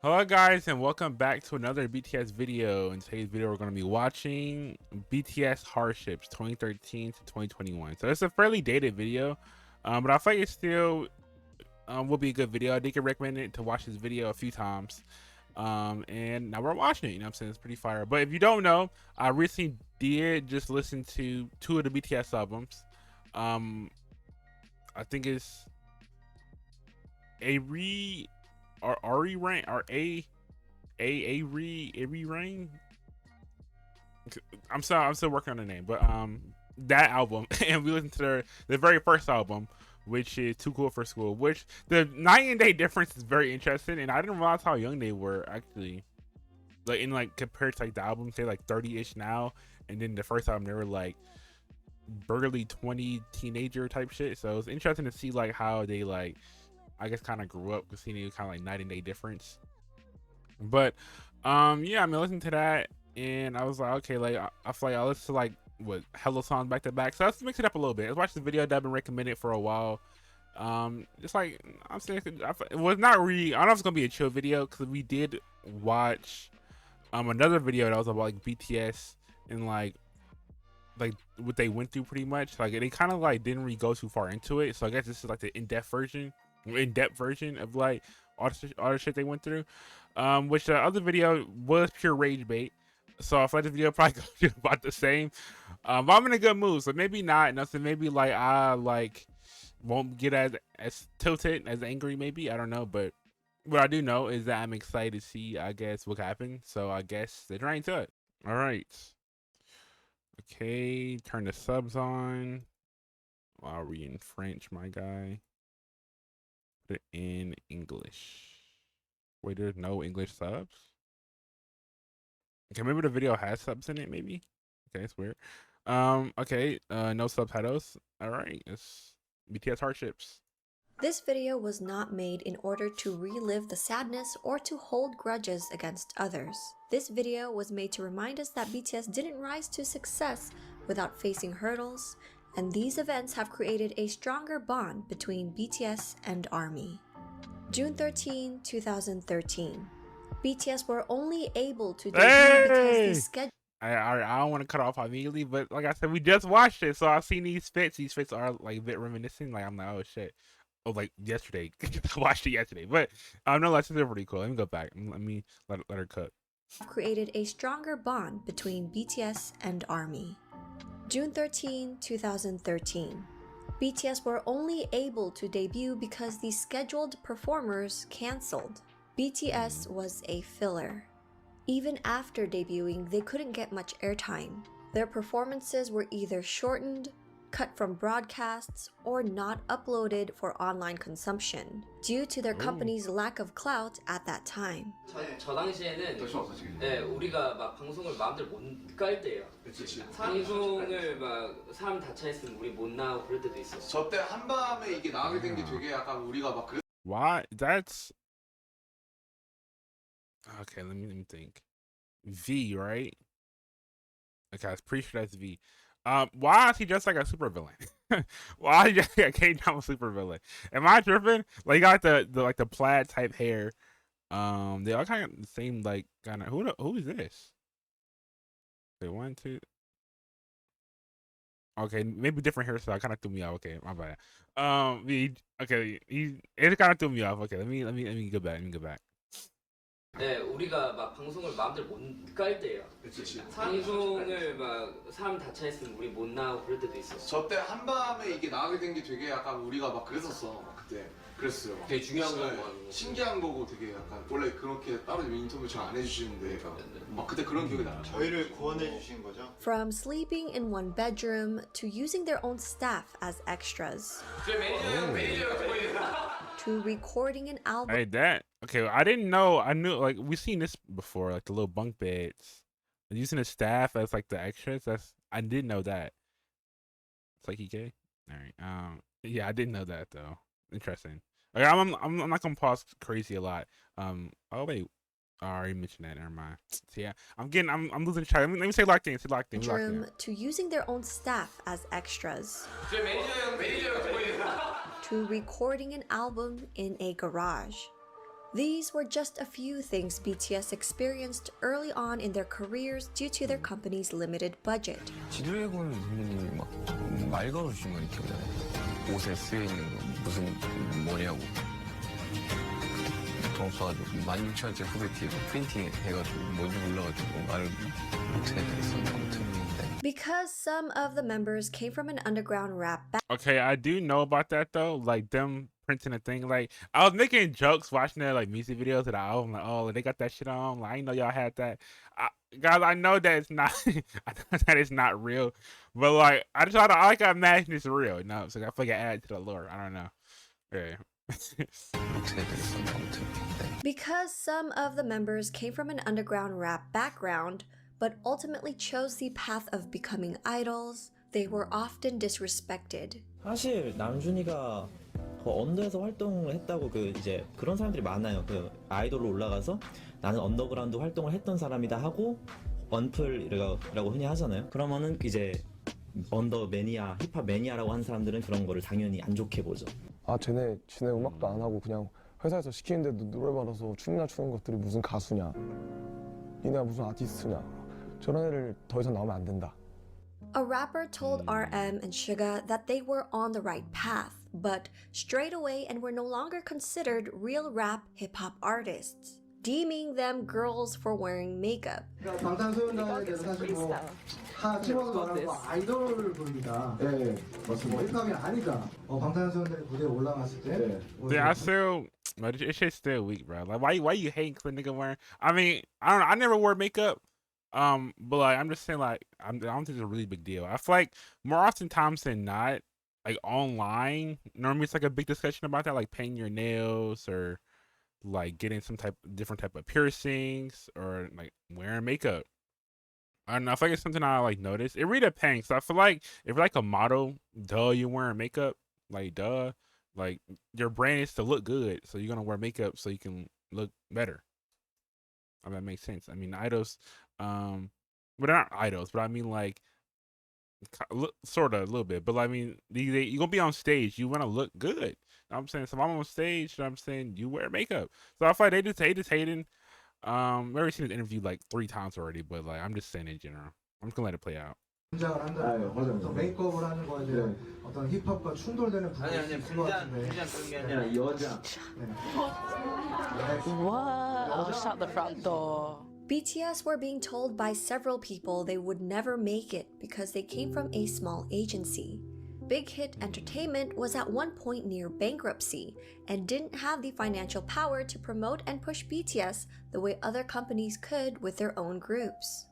Hello guys and welcome back to another BTS video. In today's video we're going to be watching BTS HARDSHIPS 2013 to 2021. So it's a fairly dated video, but I feel like it still will be a good video. I did get recommended to watch this video a few times, and now we're watching it. You know what I'm saying? It's pretty fire. But if you don't know, I recently did just listen to two of the BTS albums. I think it's Ari or Ari Rain or Ari Rain. I'm still working on the name, but that album and we listened to the very first album, which is Too Cool for School, which the night and day difference is very interesting, and I didn't realize how young they were actually. Like compared to like the album, say like 30-ish now, and then the first album they were like burly 20 teenager type shit. So it's interesting to see like how they like I guess kind of grew up, because seeing it kind of like night and day difference. But yeah, I mean listening to that and I was like, okay, like I feel like I listened to like what hella songs back to back, so let's mix it up a little bit. Let's watch the video that I've been recommended for a while. It's like I'm saying it was not really, I don't know if it's gonna be a chill video, because we did watch another video that was about like BTS and like what they went through pretty much. Like they kind of like didn't really go too far into it, so I guess this is like the in-depth version of like all the shit they went through. Which the other video was pure rage bait, so I feel like this video probably gonna be about the same. But I'm in a good mood, so maybe not nothing. Maybe like I like won't get as tilted, as angry. Maybe, I don't know, but what I do know is that I'm excited to see, I guess, what happened. So I guess they're trying to it. All right. Okay, turn the subs on. Are we in French, my guy? Put it in English. Wait, there's no English subs? Okay, maybe the video has subs in it, maybe? Okay, it's weird. Okay, no subtitles. All right, it's BTS HARDSHIPS. This video was not made in order to relive the sadness or to hold grudges against others. This video was made to remind us that BTS didn't rise to success without facing hurdles, and these events have created a stronger bond between BTS and ARMY. June 13, 2013. BTS were only able to debut because the schedule. I don't want to cut off immediately, but like I said, we just watched it, so I've seen these fits. These fits are like a bit reminiscent. Like I'm like, oh shit. Oh, like yesterday. I watched it yesterday, but no, that's still pretty cool. Let me go back. Let me let her cook. Created a stronger bond between BTS and ARMY. June 13, 2013. BTS were only able to debut because the scheduled performers cancelled. BTS was a filler. Even after debuting, they couldn't get much airtime. Their performances were either shortened, cut from broadcasts, or not uploaded for online consumption due to their company's lack of clout at that time. 저 당시에는 네, 우리가 막 방송을 마음대로 못 깔 때예요. 방송을 막 사람 다 차 있으면 우리 못 나오고 그럴 때도 있었어. 저때 한밤에 이게 나가게 된 게 되게 약간 우리가 막 그랬. Why? That's okay. Let me think. V, right? Okay, I was pretty sure that's V. Why is he just like a super villain? Why is he came down with super villain? Am I tripping? Like he got the like the plaid type hair. They all kind of the same, like kind of. Who is this? Okay, one, two. Okay, maybe different hairstyle. Kind of threw me off. Okay, my bad. It kind of threw me off. Okay, let me go back. Let me go back. 네, 우리가 막 방송을 마음대로 못 깔 때예요. 방송을 막 사람 다 차 있으면 우리 못 나오고 그럴 때도 있었어. 저때 한밤에 이게 나가게 된 게 되게 약간 우리가 막 그랬었어. 막 그때 그랬어요. 되게 중요한 네, 거고. 신기한 거고 되게 약간 원래 그렇게 따로 인터뷰 잘 안 해주시는데 막 그때 그런 기억이 나요. 저희를 구원해 주신 거죠? From sleeping in one bedroom to using their own staff as extras. To recording an album. Hey, that okay. I didn't know. I knew like we've seen this before, like the little bunk beds, and using the staff as like the extras. I didn't know that. It's like EK. All right. Yeah, I didn't know that though. Interesting. Okay, I'm not gonna pause crazy a lot. Oh wait, I already mentioned that. Never mind. So yeah, I'm losing track. Let me say locked in. Say locked in. Bedroom to using their own staff as extras. To recording an album in a garage. These were just a few things BTS experienced early on in their careers due to their company's limited budget. 지드래곤 선배님이 막 말 걸어주신 거 이렇게 오잖아요. 옷에 쓰여 있는 거 무슨 뭐냐고. 돈 없어가지고 16,000원짜리 후드티에 프린팅 해가지고 뭔지 몰라가지고 말을 못해 했었는데 아무튼. Because some of the members came from an underground rap Okay, I do know about that though. Like them printing a thing. Like I was making jokes watching their like music videos of the album. Like, oh, they got that shit on. Like I know y'all had that. Guys, I know that it's not. I know that it's not real. But like I like to imagine it's real. You know, so I feel like I add to the lore. I don't know. Yeah. Because some of the members came from an underground rap background, but ultimately chose the path of becoming idols, they were often disrespected. 사실 남준이가 더 언더에서 활동을 했다고 이제 그런 사람들이 많아요. 아이돌로 올라가서 나는 언더그라운드 활동을 했던 사람이다 하고 언플이라고 흔히 하잖아요. 그러면은 이제 언더 매니아, 힙합 매니아라고 하는 사람들은 그런 거를 당연히 안 좋게 보죠. 아, 쟤네 음악도 안 하고 그냥 회사에서 시키는데도 노래 받아서 춤이나 추는 것들이 무슨 가수냐, 니네가 무슨 아티스트냐, 저런 애를 더 이상 나오면 안 된다. A rapper told RM and Suga that they were on the right path, but strayed away and were no longer considered real rap hip-hop artists, deeming them girls for wearing makeup. 방탄소년단에 대해서 사실 다 찍어서 말하고 아이돌을 부릅니다. 네, 맞습니다. 힙합이 아니다. 방탄소년단이 무대에 올라갔을 때. Yeah, I still, but it's just still weak, bro. Like, why you hating for nigga wearing? I mean, I don't know. I never wore makeup. But like, I'm just saying, like, I don't think it's a really big deal. I feel like more oftentimes than not, like online, normally it's like a big discussion about that, like painting your nails or like getting some different type of piercings or like wearing makeup. I don't know. I feel like it's something I like notice. It really depends. So I feel like if you're like a model, duh, you're wearing makeup. Like duh, like your brand is to look good, so you're gonna wear makeup so you can look better. If that makes sense. I mean, idols, but they're not idols. But I mean, like, sort of a little bit. But I mean, you're gonna be on stage. You want to look good. You know what I'm saying? So if I'm on stage, you know what I'm saying, you wear makeup. So I feel like they just hating. I've already seen this interview like 3 times already, but like I'm just saying in general. I'm just gonna let it play out. 분장을 한다는 거, 어떤 메이크업을 하는 거에 대한 어떤 힙합과 충돌되는 부분이 있을 것 같은데. 분장 그런 게 아니라 여자. What? Shut the front door. BTS were being told by several people they would never make it because they came from a small agency. Big Hit Entertainment was at one point near bankruptcy and didn't have the financial power to promote and push BTS the way other companies could with their own groups.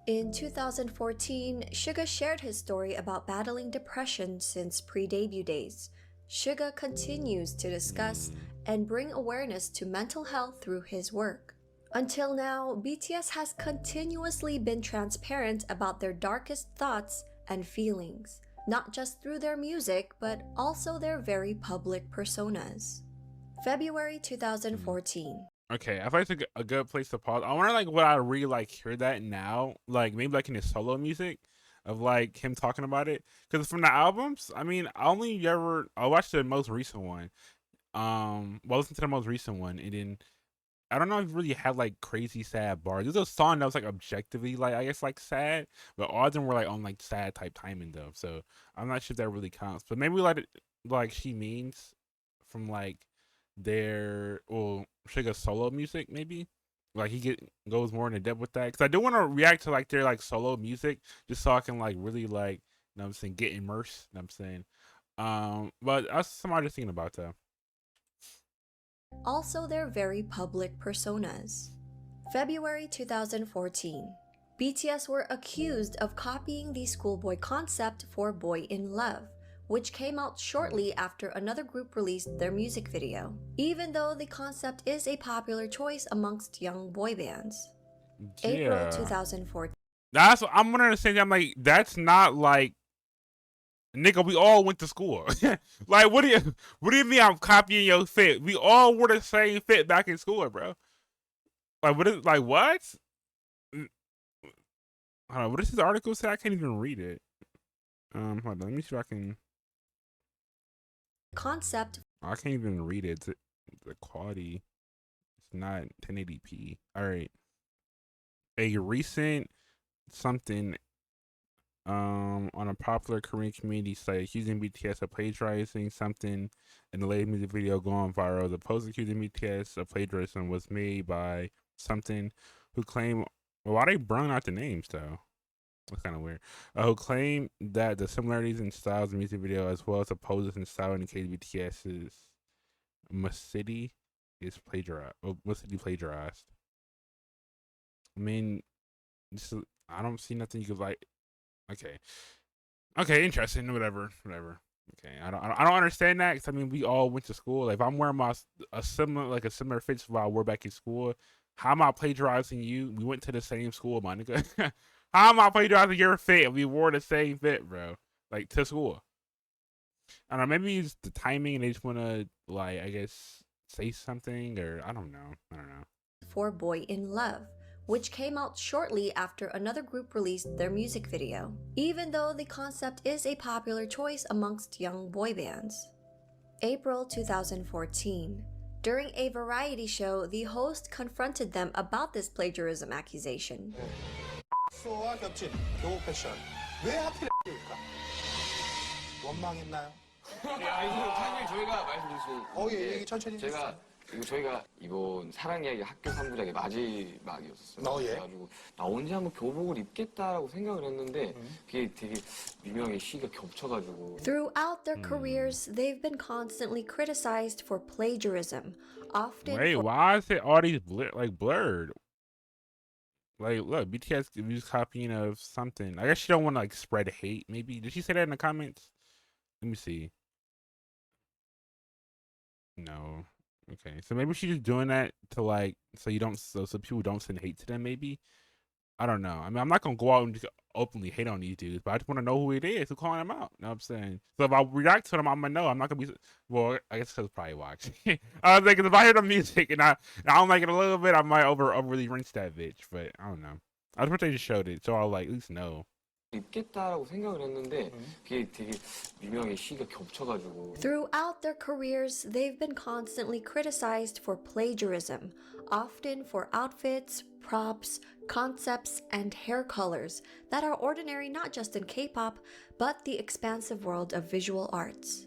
In 2014, Suga shared his story about battling depression since pre-debut days. Suga continues to discuss and bring awareness to mental health through his work. Until now, BTS has continuously been transparent about their darkest thoughts and feelings, not just through their music, but also their very public personas. February 2014. Okay, I feel like it's a good place to pause. I wonder like would I really like hear that now, like maybe like in his solo music, of like him talking about it. Because from the albums, I mean, I watched the most recent one. Listen to the most recent one, and then I don't know if he really had like crazy sad bars. There's a song that was like objectively like I guess like sad, but all of them were like on like sad type timing though. So I'm not sure if that really counts. But maybe like She Means from like their Suga solo music, maybe like he goes more into depth with that, because I do want to react to like their like solo music just so I can like really like, you know what I'm saying, get immersed, you know what I'm saying. But that's something I'm just thinking about though. Also their very public personas. February 2014. BTS were accused of copying the schoolboy concept for Boy in Love, which came out shortly after another group released their music video, even though the concept is a popular choice amongst young boy bands. Yeah. April 2014. That's what I'm gonna say. I'm like, that's not like, nigga, we all went to school. Like, what do you mean I'm copying your fit? We all wore the same fit back in school, bro. Like, what? Hold on, what does this article say? I can't even read it. Hold on, let me see if I can. Concept. I can't even read it. The quality. not 1080p. All right. A recent something on a popular Korean community site accusing BTS of plagiarizing something in the latest music video going viral. The post accusing BTS of plagiarism was made by something who claim, well, why they burning out the names though? That's kind of weird. Who claim that the similarities in styles of the music video as well as the poses and style indicate BTS's Must City is plagiarized. Must City plagiarized. I mean, I don't see nothing you could like. Okay, interesting. Whatever. Okay, I don't understand that because I mean we all went to school. Like, if I'm wearing a similar fits while we're back in school, how am I plagiarizing you? We went to the same school, my nigga. How am I plagiarizing your fit? We wore the same fit, bro. Like, to school. I don't know. Maybe it's the timing and they just want to, like, I guess, say something, or I don't know. For Boy in Love, which came out shortly after another group released their music video, even though the concept is a popular choice amongst young boy bands. April 2014. During a variety show, the host confronted them about this plagiarism accusation. 수와 겹친 교복 패션 왜 하필입니까? 원망했나요? 사실 저희가 말씀드릴 수 있는 얘기 천천히 저희가 이번 사랑 이야기 학교 3부작의 마지막이었어요. 예. 그래가지고 언제 한번 교복을 입겠다라고 생각을 했는데 그게 되게 미묘하게 시기가 겹쳐가지고. Throughout their careers, they've been constantly criticized for plagiarism, often Wait, why is it all these blurred? Like, look, BTS is copying of something. I guess she don't want to like spread hate. Maybe did she say that in the comments? Let me see. No. Okay, so maybe she's just doing that to like so people don't send hate to them. Maybe, I don't know. I mean, I'm not gonna go out and just openly hate on these dudes, but I just want to know who it is who's calling them out. You know what I'm saying? So if I react to them, I'm gonna know. I'm not gonna be. Well, I guess because probably watch. I was like, if I hear the music and I don't like it a little bit, I might overly rinse that bitch. But I don't know. I just wish they just showed it, so I'll like at least know. 입겠다라고 생각을 했는데 그게 되게 미묘하게 시기가 겹쳐가지고. Throughout their careers, they've been constantly criticized for plagiarism, often for outfits, props, concepts, and hair colors that are ordinary not just in K-pop, but the expansive world of visual arts.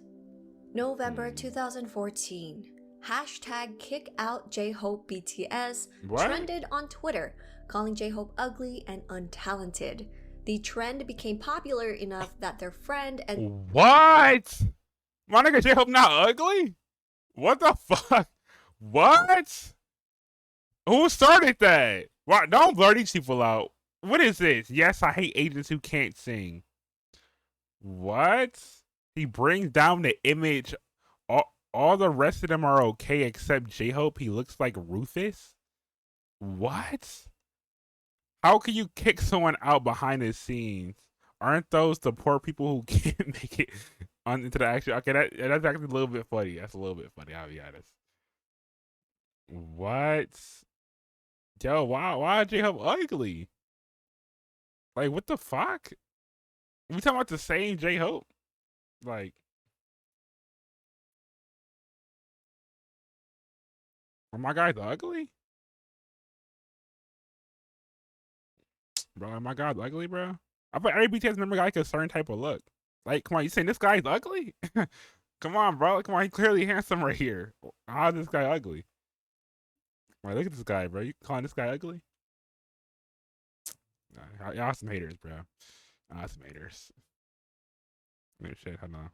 November 2014. Hashtag #KickOutJHopeBTS trended on Twitter, calling J-Hope ugly and untalented. The trend became popular enough that their friend and What? My nigga J-Hope not ugly? What the fuck? What? Who started that? Why? Don't blur these people out. What is this? Yes, I hate agents who can't sing. What? He brings down the image. All the rest of them are okay except J-Hope. He looks like Rufus. What? How can you kick someone out behind the scenes? Aren't those the poor people who can't make it into the action? Okay, that's actually a little bit funny. That's a little bit funny, I'll be honest. What? Yo, why is J-Hope ugly? Like, what the fuck? We talking about the same J-Hope? Like, are my guys ugly? Bro, my God, ugly, bro. I bet every BTS member got like a certain type of look. Like, come on, you saying this guy's ugly? Come on, bro. Come on, he's clearly handsome right here. How is this guy ugly? Right, look at this guy, bro. You calling this guy ugly? Y'all some haters, bro. Y'all some haters. Oh, shit, hold on.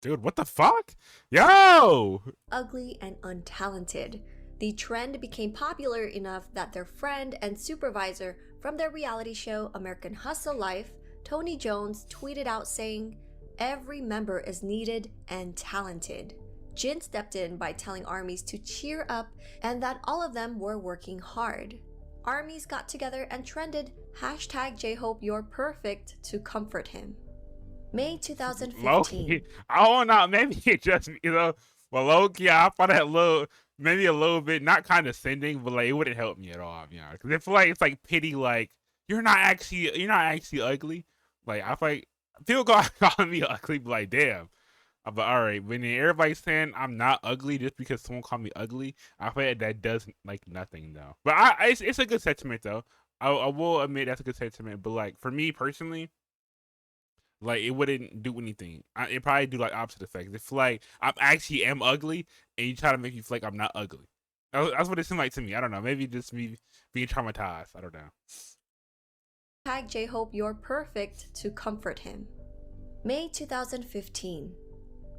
Dude, what the fuck? Yo! ugly and untalented. The trend became popular enough that their friend and supervisor from their reality show American Hustle Life, Tony Jones, tweeted out saying, "Every member is needed and talented." Jin stepped in by telling ARMYs to cheer up and that all of them were working hard. ARMYs got together and trended #JHopeYou'rePerfect to comfort him. May 2015. Low-key, I don't know, maybe it just, well, low-key, I thought that maybe a little bit, not condescending, but like, it wouldn't help me at all, you know, because I feel like it's like pity, like, you're not actually ugly. Like, I feel like people calling me ugly, but like, damn, But all right, when everybody's saying I'm not ugly just because someone called me ugly, I feel like that does like nothing though. But it's a good sentiment though. I will admit that's a good sentiment. But like for me personally, like it wouldn't do anything. It probably do like opposite effects. If like I actually am ugly and you try to make me feel like I'm not ugly, that's what it seemed like to me. I don't know. Maybe just me being traumatized. I don't know. Tag J-Hope You're Perfect to comfort him. May 2015.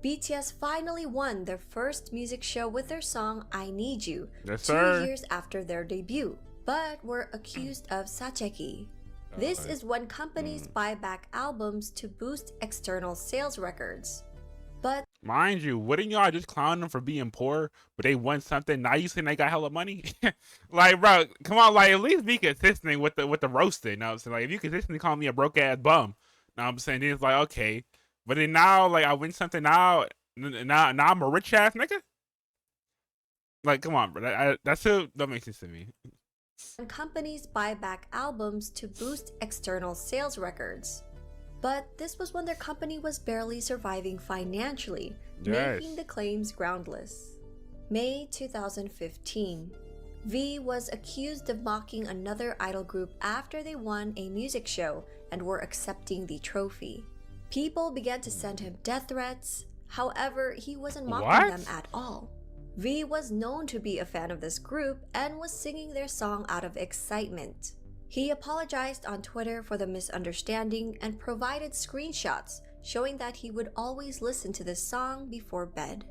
BTS finally won their first music show with their song I Need You, Yes, 2 sir. years after their debut, but were accused of 사재기. This is when companies buy back albums to boost external sales records. But Mind you, wouldn't y'all just clown them for being poor, but they won something? Now you saying they got hella money? Like, bro, come on, like at least be consistent with the roasting. You know what I'm saying? Like, if you consistently call me a broke ass bum, you know what I'm saying? Then it's like, okay. But then now, like, I win something now I'm a rich ass nigga? Like, come on, bro. That still don't make sense to me. when companies buy back albums to boost external sales records. But this was when their company was barely surviving financially, Yes. making the claims groundless. May 2015. V was accused of mocking another idol group after they won a music show and were accepting the trophy. People began to send him death threats. However, he wasn't mocking What? them at all. V was known to be a fan of this group and was singing their song out of excitement. He apologized on Twitter for the misunderstanding and provided screenshots showing that he would always listen to this song before bed.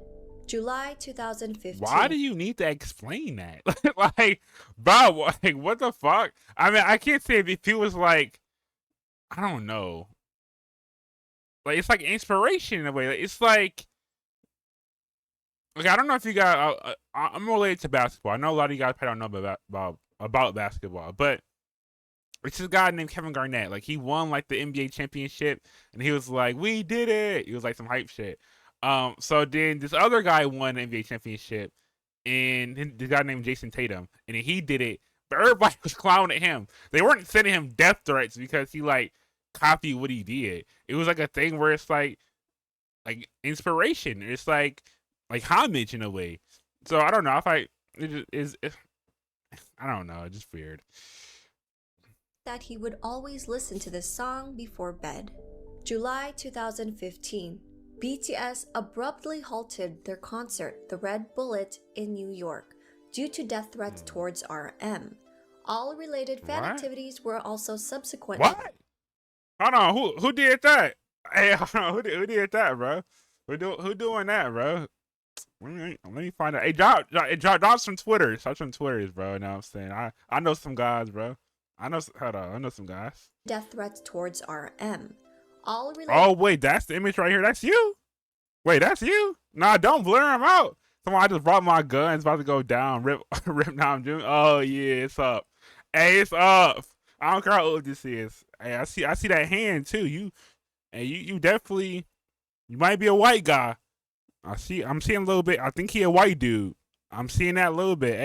July 2015. Why do you need to explain that? Like, bro, like, what the fuck? I mean, I can't say if he was like, I don't know. Like, it's like inspiration in a way. Like, it's like I don't know if you got. I'm related to basketball. I know a lot of you guys probably don't know about basketball, but it's this guy named Kevin Garnett. Like, he won like the NBA championship, and he was like, "We did it." He was like some hype shit. So then this other guy won the NBA championship, and this guy named Jason Tatum, and then he did it, but everybody was clowning him. They weren't sending him death threats because he like copied what he did. It was like a thing where it's like inspiration. It's like homage in a way. So I don't know if I don't know. It's just weird. That he would always listen to this song before bed. July 2015. BTS abruptly halted their concert, The Red Bullet, in New York due to death threats towards RM. All related fan What? activities were also subsequently. What? Hold on. Who did that? Hey, hold on. Who did that, bro? Who doing that, bro? Let me find out. Hey, drop some Twitters. Drop some Twitters, bro. You know what I'm saying? I know some guys, bro. I know some guys. Death threats towards RM. All related. Oh, wait, that's the image right here. That's you? Wait, that's you? Nah, don't blur him out. Someone, I just brought my gun. It's about to go down. Rip down, June. Oh, yeah, it's up. Hey, it's up. I don't care how old this is. Hey, I see that hand, too. You definitely, you might be a white guy. I'm seeing a little bit. I think he a white dude. I'm seeing that a little bit.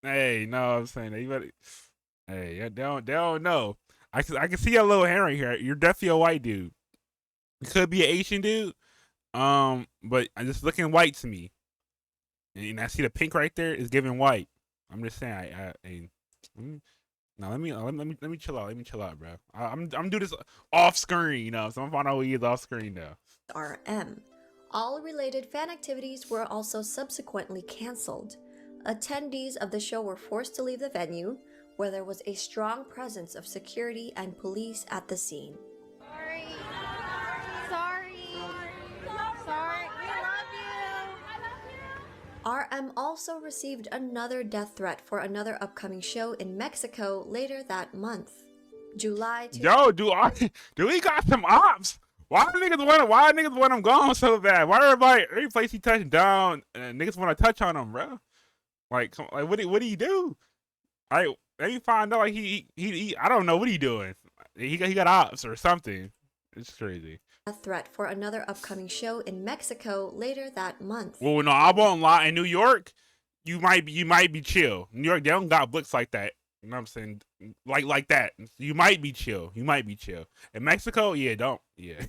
Hey, no, I'm saying that. You better, hey, they don't know. I can see a little hair right here. You're definitely a white dude. You could be an Asian dude. But I'm just looking white to me. And I see the pink right there is giving white. I'm just saying. Now let me chill out. Let me chill out, bro. I'm doing this off screen, you know. So I'm finding out what he is off screen now. RM. All related fan activities were also subsequently cancelled. Attendees of the show were forced to leave the venue, where there was a strong presence of security and police at the scene. Sorry. We love you. RM also received another death threat for another upcoming show in Mexico later that month. July. Yo, do we got some ops? Why niggas want him gone so bad? Why every place he touched down, niggas want to touch on him, bro? Like what do you do? Let me find out. Like he I don't know what he doing. He got ops or something. It's crazy. A threat for another upcoming show in Mexico later that month. Well, no, I won't lie. In New York, you might be chill. New York, they don't got books like that. You know what I'm saying? Like that. You might be chill. In Mexico, yeah, don't. Yeah.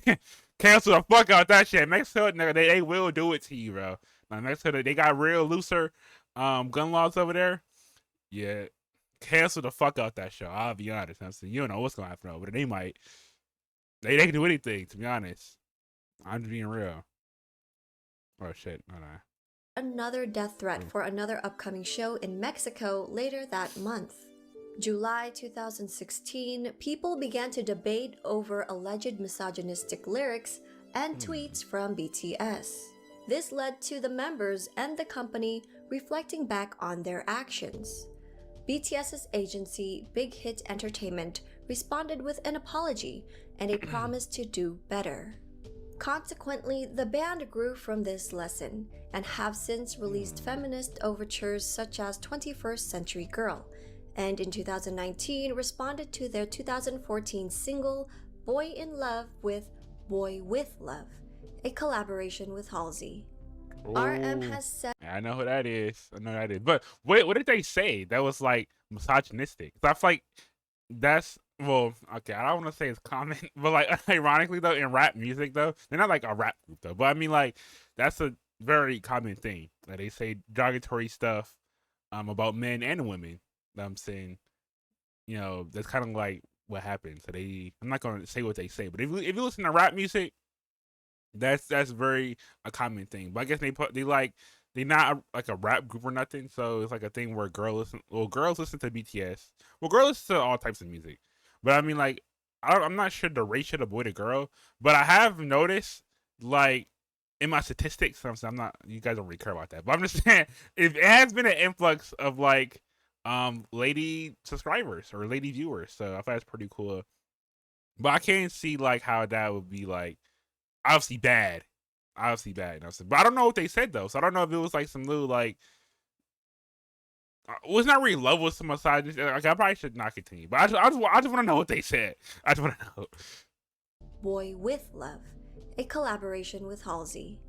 cancel the fuck out that shit. Mexico, nigga, they will do it to you, bro. Like Mexico, they got real looser gun laws over there. Yeah, cancel the fuck out that show. I'll be honest. I'm saying you don't know what's gonna happen over there. They might. They can do anything. To be honest, I'm just being real. Oh shit! No. Another death threat for another upcoming show in Mexico later that month. July 2016, people began to debate over alleged misogynistic lyrics and tweets from BTS. This led to the members and the company reflecting back on their actions. BTS's agency, Big Hit Entertainment, responded with an apology and a promise to do better. Consequently, the band grew from this lesson and have since released feminist overtures such as 21st Century Girl, and in 2019 responded to their 2014 single Boy in Love with Boy with Love, a collaboration with Halsey. RM has said, I know who that is. But wait, what did they say that was like misogynistic? I feel like that's, well, okay, I don't want to say it's common, but like ironically though, in rap music though, they're not like a rap group though, but I mean like that's a very common thing. Like they say derogatory stuff about men and women. I'm saying, you know, that's kind of like what happens. So I'm not gonna say what they say, but if you listen to rap music, that's very a common thing. But I guess they're not like a rap group or nothing, so it's like a thing where girls listen to BTS. Well, girls listen to all types of music, but I mean like I'm not sure the ratio of boy to girl, but I have noticed like in my statistics, I'm not, you guys don't really care about that, but I'm just saying it has been an influx of like lady subscribers or lady viewers, so I thought it's pretty cool. But I can't see like how that would be like obviously bad. You know? But I don't know what they said though, so I don't know if it was like some little like was not really love with some misogyny. Like, I probably should not continue, but I just want to know what they said. I just want to know. Boy with Love, a collaboration with Halsey.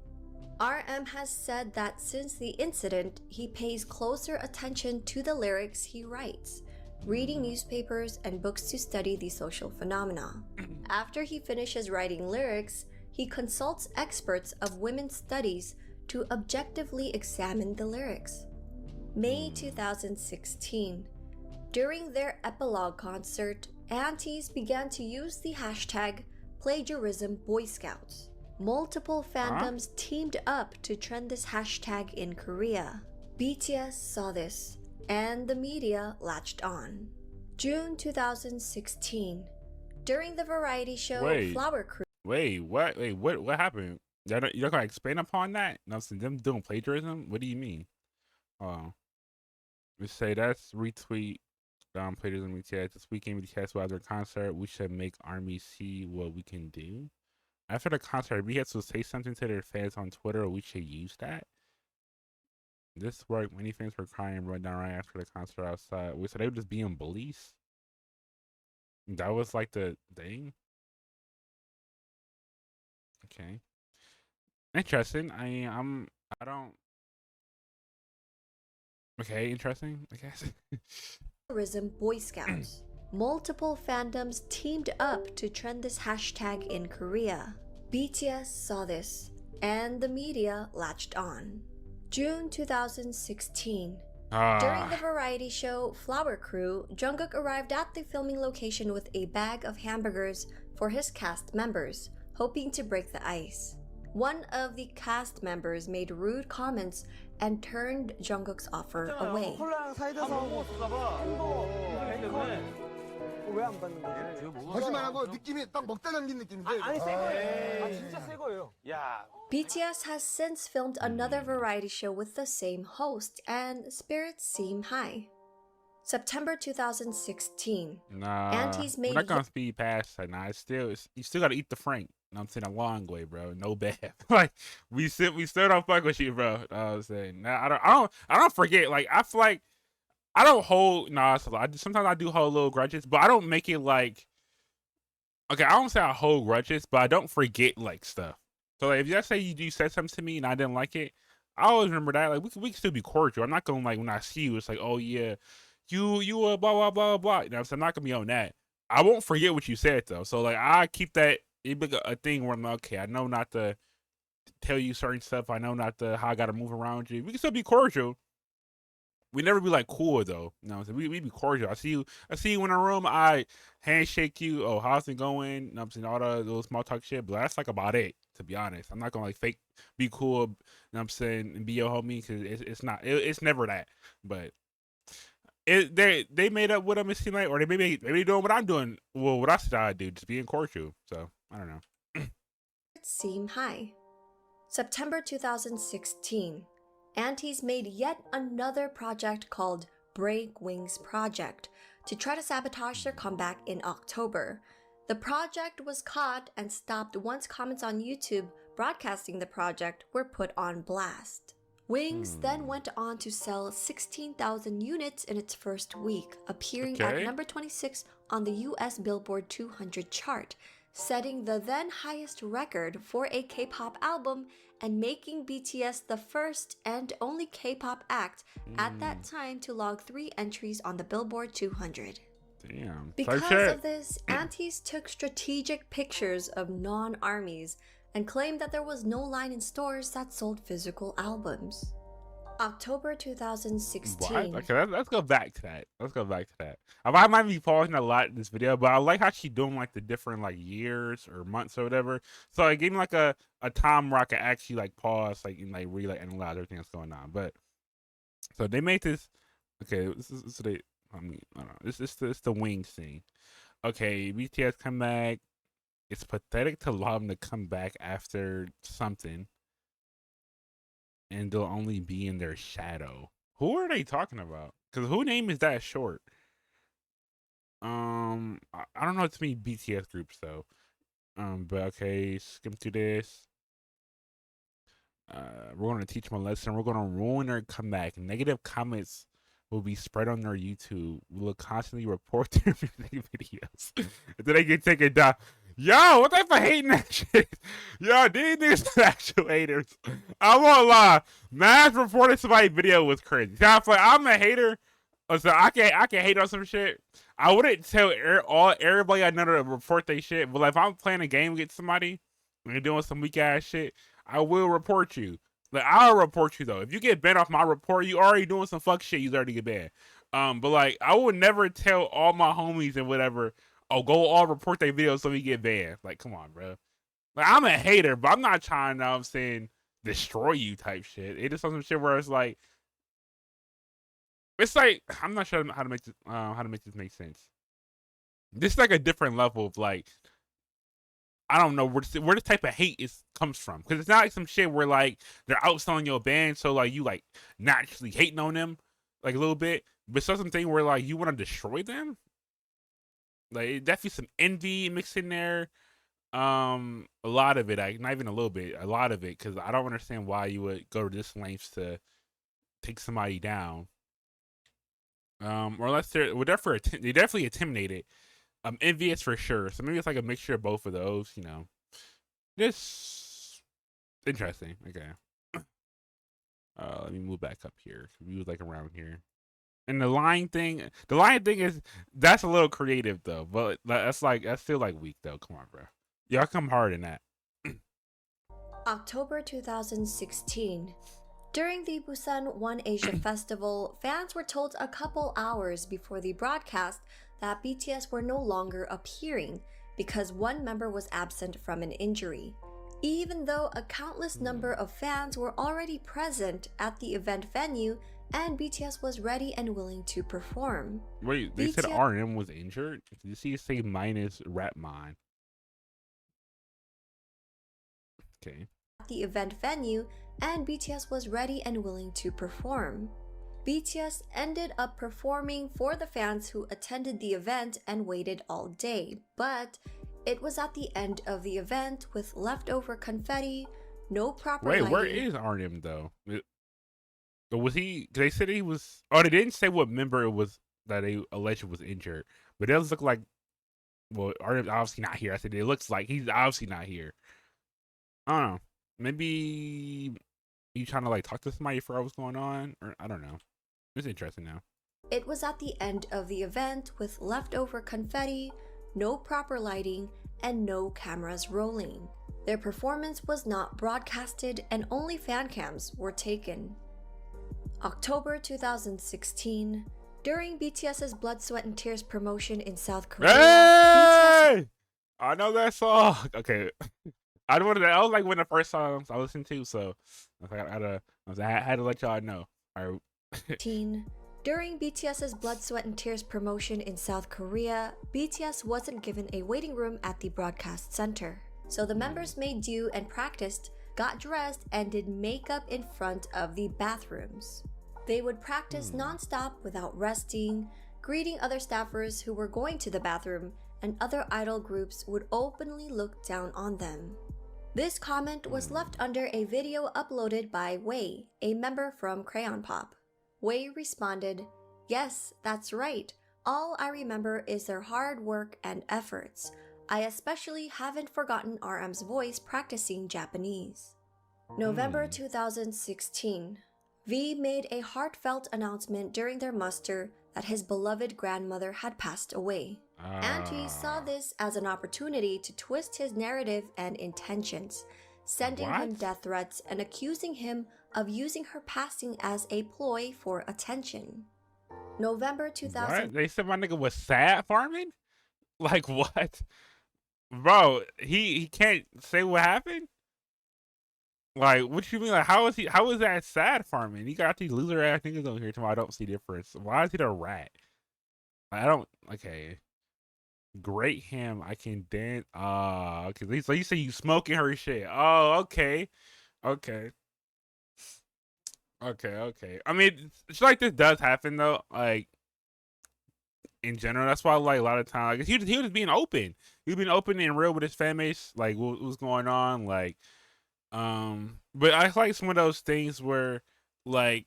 RM has said that since the incident, he pays closer attention to the lyrics he writes, reading newspapers and books to study the social phenomena. After he finishes writing lyrics, he consults experts of women's studies to objectively examine the lyrics. May 2016. During their epilogue concert, aunties began to use the hashtag #PlagiarismBoyScouts. Multiple fandoms teamed up to trend this hashtag in Korea. BTS saw this, and the media latched on. June 2016. During the variety show Flower Crew. What happened? You're not gonna explain upon that? No, so them doing plagiarism? What do you mean? Let's say that's retweet plagiarism BTS. This weekend BTS will have their concert. We should make ARMY see what we can do. After the concert, BTS will say something to their fans on Twitter. We should use that. This worked. Many fans were crying and run down right after the concert outside. So they were just being bullies. That was like the thing. Okay. Interesting. I don't. Okay, interesting, I guess. Boy Scouts. Multiple fandoms teamed up to trend this hashtag in Korea. BTS saw this, and the media latched on. June 2016. During the variety show Flower Crew, Jungkook arrived at the filming location with a bag of hamburgers for his cast members, hoping to break the ice. One of the cast members made rude comments and turned Jungkook's offer away. 왜안 받는 거지? 거짓말하고 느낌이 딱 먹다 남긴 느낌인데. 아니 새 거예요. 진짜 새 거예요. 야. BTS has since filmed another variety show with the same host, and spirits seem high. September 2016. Nah, Aunties made we're not gonna speed past that. Nah, you still gotta eat the Frank. I'm saying a long way, bro. No bad. Like we still don't fuck with you, bro. I'm saying nah, I don't forget. Like I feel like I don't hold. Nah, sometimes I do hold little grudges, but I don't make it like. Okay, I don't say I hold grudges, but I don't forget like stuff. So like, if you say you said something to me and I didn't like it, I always remember that. Like we can still be cordial. I'm not gonna like when I see you, it's like, oh yeah, you blah blah blah blah. You know, so I'm not gonna be on that. I won't forget what you said though. So like I keep that it'd be a thing where I'm like, okay, I know not to tell you certain stuff. I know not to how I gotta move around you. We can still be cordial. We never be like cool though. You know what I'm saying? We be cordial. I see you in a room, I handshake you, oh, how's it going? You know what I'm saying? All the little small talk shit, but that's like about it, to be honest. I'm not gonna like fake be cool, you know what I'm saying, and be your homie, cause it's not it's never that. But they made up with them, it seemed like, or maybe doing what I'm doing, well, what I said I do, just being cordial. So I don't know. Seem high. September 2016, Antis made yet another project called Break Wings Project to try to sabotage their comeback in October. The project was caught and stopped once comments on YouTube broadcasting the project were put on blast. Wings then went on to sell 16,000 units in its first week, appearing at number 26 on the US Billboard 200 chart, setting the then highest record for a K-pop album and making BTS the first and only K-pop act at that time to log 3 entries on the Billboard 200. Damn. Because of this, Antis took strategic pictures of non-armies and claimed that there was no line in stores that sold physical albums. October 2016. What? Okay, let's go back to that. I might be pausing a lot in this video, but I like how she's doing like the different like years or months or whatever. So it gave me like a time where I could actually like pause, like, and like really like analyze everything that's going on. But so they made this. Okay, this is they. I mean, I don't know. It's the Wings thing. Okay, BTS come back. It's pathetic to allow them to come back after something, and they'll only be in their shadow. Who are they talking about? Because who name is that short? I don't know too many BTS groups though. But okay, skim through this. We're gonna teach them a lesson. We're gonna ruin their comeback. Negative comments will be spread on their YouTube. We'll constantly report their music videos until they get taken down. Yo, what type of hating that shit? Yo, these niggas are actual haters. I won't lie. Mass reporting somebody's video was crazy. So I feel like I'm a hater. So I can hate on some shit. I wouldn't tell everybody I know to report their shit. But like, if I'm playing a game against somebody and you're doing some weak ass shit, I will report you. Like, I'll report you though. If you get banned off my report, you already doing some fuck shit. You already get banned. But like, I would never tell all my homies and whatever, oh, go all report their videos so we get banned. Like, come on, bro. Like, I'm a hater, but I'm not trying to, I'm saying, destroy you type shit. It is some shit where it's like, I'm not sure how to make this make sense. This is like a different level of like, I don't know where this type of hate comes from, because it's not like some shit where like they're outselling your band, so like you like naturally hating on them like a little bit, but it's something where like you want to destroy them. Like, definitely some envy mixed in there. A lot of it, not even a little bit, a lot of it, because I don't understand why you would go to this lengths to take somebody down. Or unless they definitely intimidated. Envious for sure. So maybe it's like a mixture of both of those, you know. This interesting. Okay. Let me move back up here. We was like around here. And the line thing is, that's a little creative though, but that's still like weak though. Come on, bro. Y'all come hard in that. October 2016. During the Busan One Asia Festival, fans were told a couple hours before the broadcast that BTS were no longer appearing because one member was absent from an injury. Even though a countless number of fans were already present at the event venue and BTS was ready and willing to perform. Wait, they said RM was injured? Did you see it say minus Rapmon? Okay. At the event venue, and BTS was ready and willing to perform. BTS ended up performing for the fans who attended the event and waited all day, but it was at the end of the event with leftover confetti, no proper lighting. Where is RM though? Was he? They said he was. Oh, they didn't say what member it was that they alleged was injured, but it does look like. Well, RM's obviously not here. I said it looks like he's obviously not here. I don't know. Maybe you trying to like talk to somebody for what's going on, or I don't know. It's interesting now. It was at the end of the event with leftover confetti, no proper lighting, and no cameras rolling. Their performance was not broadcasted and only fan cams were taken. October 2016, during BTS's Blood, Sweat and Tears promotion in South Korea, Hey! I know that song. Okay. I don't want to. That was like one of the first songs I listened to, so I had to let y'all know. All right. During BTS's Blood, Sweat and Tears promotion in South Korea, BTS wasn't given a waiting room at the broadcast center. So the members made do and practiced, got dressed, and did makeup in front of the bathrooms. They would practice non-stop without resting, greeting other staffers who were going to the bathroom, and other idol groups would openly look down on them. This comment was left under a video uploaded by Wei, a member from Crayon Pop. Wei responded, "Yes, that's right. All I remember is their hard work and efforts. I especially haven't forgotten RM's voice practicing Japanese." November 2016. V made a heartfelt announcement during their muster that his beloved grandmother had passed away. And he saw this as an opportunity to twist his narrative and intentions, sending him death threats and accusing him of using her passing as a ploy for attention. November 2000. What? They said my nigga was sad farming? Like what? Bro, he can't say what happened? Like, what you mean? Like, how is that sad farming? He got these loser ass niggas over here tomorrow. I don't see difference. Why is he the rat? I don't. Okay. Great him. I can dance. Okay. So you say you smoking her shit. Oh, okay. Okay. I mean, shit like this does happen though. Like, in general, that's why like a lot of times, like, he was being open. He was being open and real with his fan base. Like, what was going on? Like, but I like some of those things where like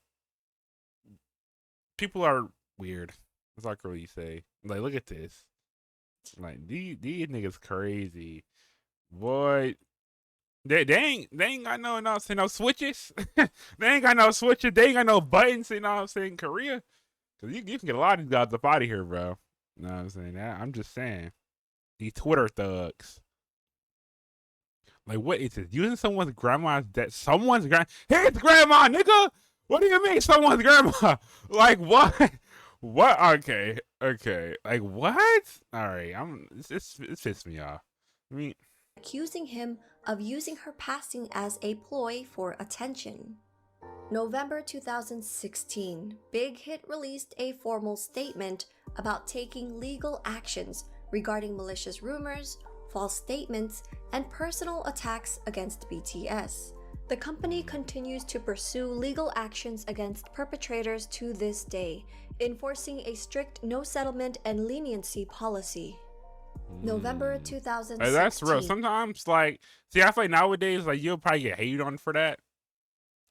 people are weird. That's all I can really say. Like, look at this. Like, these niggas crazy, boy. They ain't got no switches. They ain't got no switches. They ain't got no buttons. You know what I'm saying? Korea, cause you can get a lot of these guys up out of here, bro. You know what I'm saying? I'm just saying, these Twitter thugs. Like, what is it? Using someone's grandma's debt? Someone's his grandma, nigga. What do you mean, someone's grandma? Like, what? What? Okay. Like, what? All right. It's pissed me off. I mean, accusing him of using her passing as a ploy for attention. November 2016, Big Hit released a formal statement about taking legal actions regarding malicious rumors, false statements, and personal attacks against BTS. The company continues to pursue legal actions against perpetrators to this day, enforcing a strict no settlement and leniency policy. November 2016. Hey, that's real. Sometimes, like, see, I feel like nowadays, like, you'll probably get hated on for that.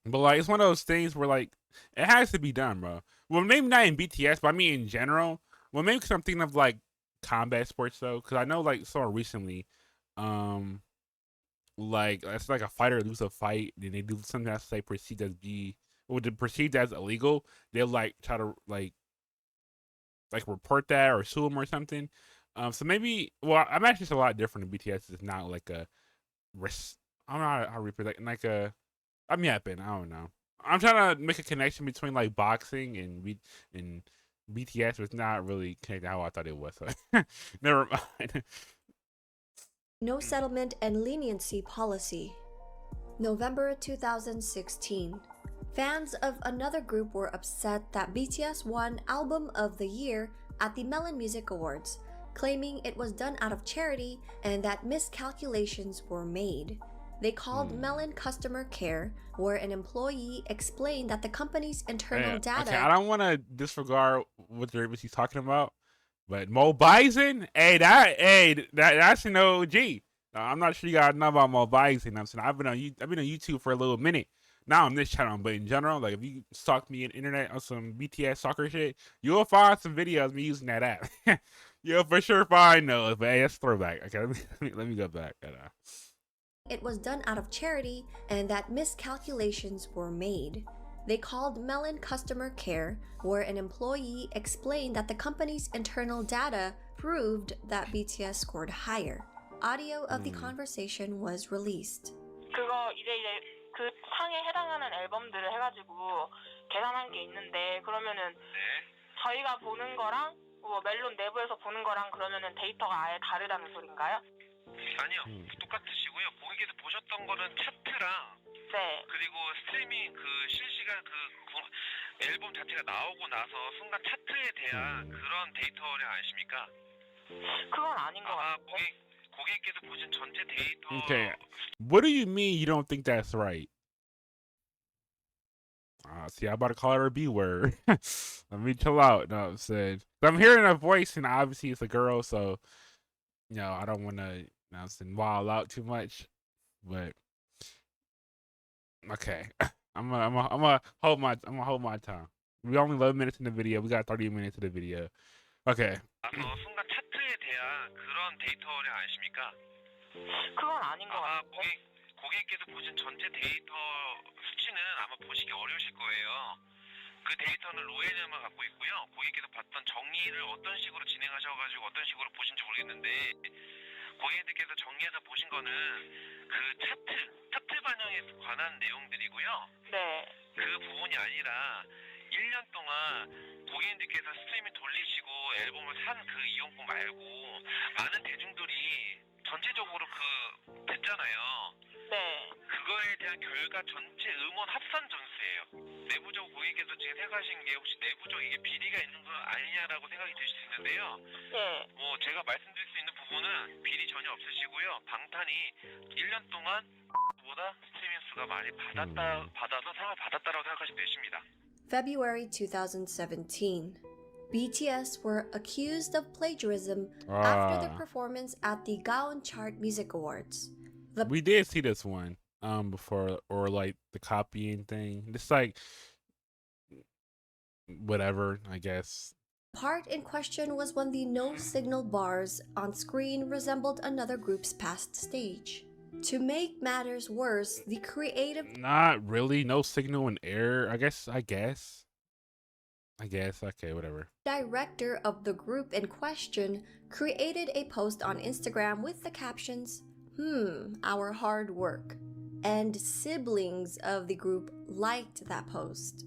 But, like, it's one of those things where, like, it has to be done, bro. Well, maybe not in BTS, but I mean in general. Well, maybe because I'm thinking of, like, combat sports, though. Because I know, like, so recently, like, it's like a fighter lose a fight, and they do something that's, like, perceived as illegal. They'll, like, try to, like report that or sue them or something. So maybe, well, I'm actually just a lot different in BTS. It's not like a risk. I don't know how to repeat that. Like I'm yapping. I don't know. I'm trying to make a connection between like boxing and BTS, but it's not really connected how I thought it was. So never mind. No settlement and leniency policy. November 2016. Fans of another group were upset that BTS won Album of the Year at the Melon Music Awards, claiming it was done out of charity and that miscalculations were made. They called Melon customer care, where an employee explained that the company's internal data... Okay, I don't want to disregard what he's talking about, but Mo Bison, that's an OG. I'm not sure you guys know about Mo Bison. I'm saying I've been on YouTube for a little minute. Now on this channel, but in general, like if you stalk me on the internet on some BTS soccer shit, you'll find some videos of me using that app. You'll for sure find those. But hey, that's throwback. Okay, let me go back. It was done out of charity and that miscalculations were made. They called Melon customer care, where an employee explained that the company's internal data proved that BTS scored higher. audio of the conversation was released. 그거 이제 그 상에 해당하는 앨범들을 해가지고 계산한 게 있는데 그러면은 저희가 보는 거랑 뭐 멜론 내부에서 보는 거랑 그러면은 데이터가 아예 다르다는 소린가요? 아니요, 똑같으시고요. 고객께서 보셨던 거는 차트랑 네. 그리고 스트리밍 그 실시간 그 앨범 자체가 나오고 나서 순간 차트에 대한 그런 데이터를 아십니까? 그건 아닌 것 같아요. 고객께서 보신 전체 데이터. Okay. What do you mean you don't think that's right? See, I'm about to call her a B word. Let me chill out. No, I'm saying. I'm hearing a voice, and obviously it's a girl, so, you know, I don't want to, you know, I'm saying, wild out too much. But, okay. I'm gonna hold my tongue. We only 11 minutes in the video. We got 30 minutes in the video. Okay. 순간 차트에 대한 그런 데이터를 아십니까? 그건 아닌 것 같아요. 고객께서 보신 전체 데이터 수치는 아마 보시기 어려우실 거예요. 그 데이터는 로에르만 갖고 있고요. 고객께서 봤던 정리를 어떤 식으로 진행하셔가지고 어떤 식으로 보신지 모르겠는데 고객님들께서 정리해서 보신 거는 그 차트 반영에 관한 내용들이고요. 네. 그 부분이 아니라 1년 동안 고객님들께서 스트리밍 돌리시고 앨범을 산 그 이용권 말고 많은 대중들이 전체적으로 됐잖아요. 네. 그거에 대한 결과 전체 음원 합산 점수예요. 내부적으로 고객께서 지금 생각하신 게 혹시 내부적 이게 비리가 있는 건 아니냐라고 생각이 드실 수 있는데요. 네. 뭐 제가 말씀드릴 수 있는 부분은 비리 전혀 없으시고요. 방탄이 1년 동안 보다 스트리밍 수가 많이 받아서 상을 받았다라고 생각하시면 되십니다. February 2017. BTS were accused of plagiarism after their performance at the Gaon Chart Music Awards. We did see this one before, or like the copying thing. It's like whatever, I guess. Part in question was when the no signal bars on screen resembled another group's past stage. To make matters worse, the creative Not really, no signal and error. I guess. Okay, whatever. Director of the group in question created a post on Instagram with the captions, our hard work. And siblings of the group liked that post.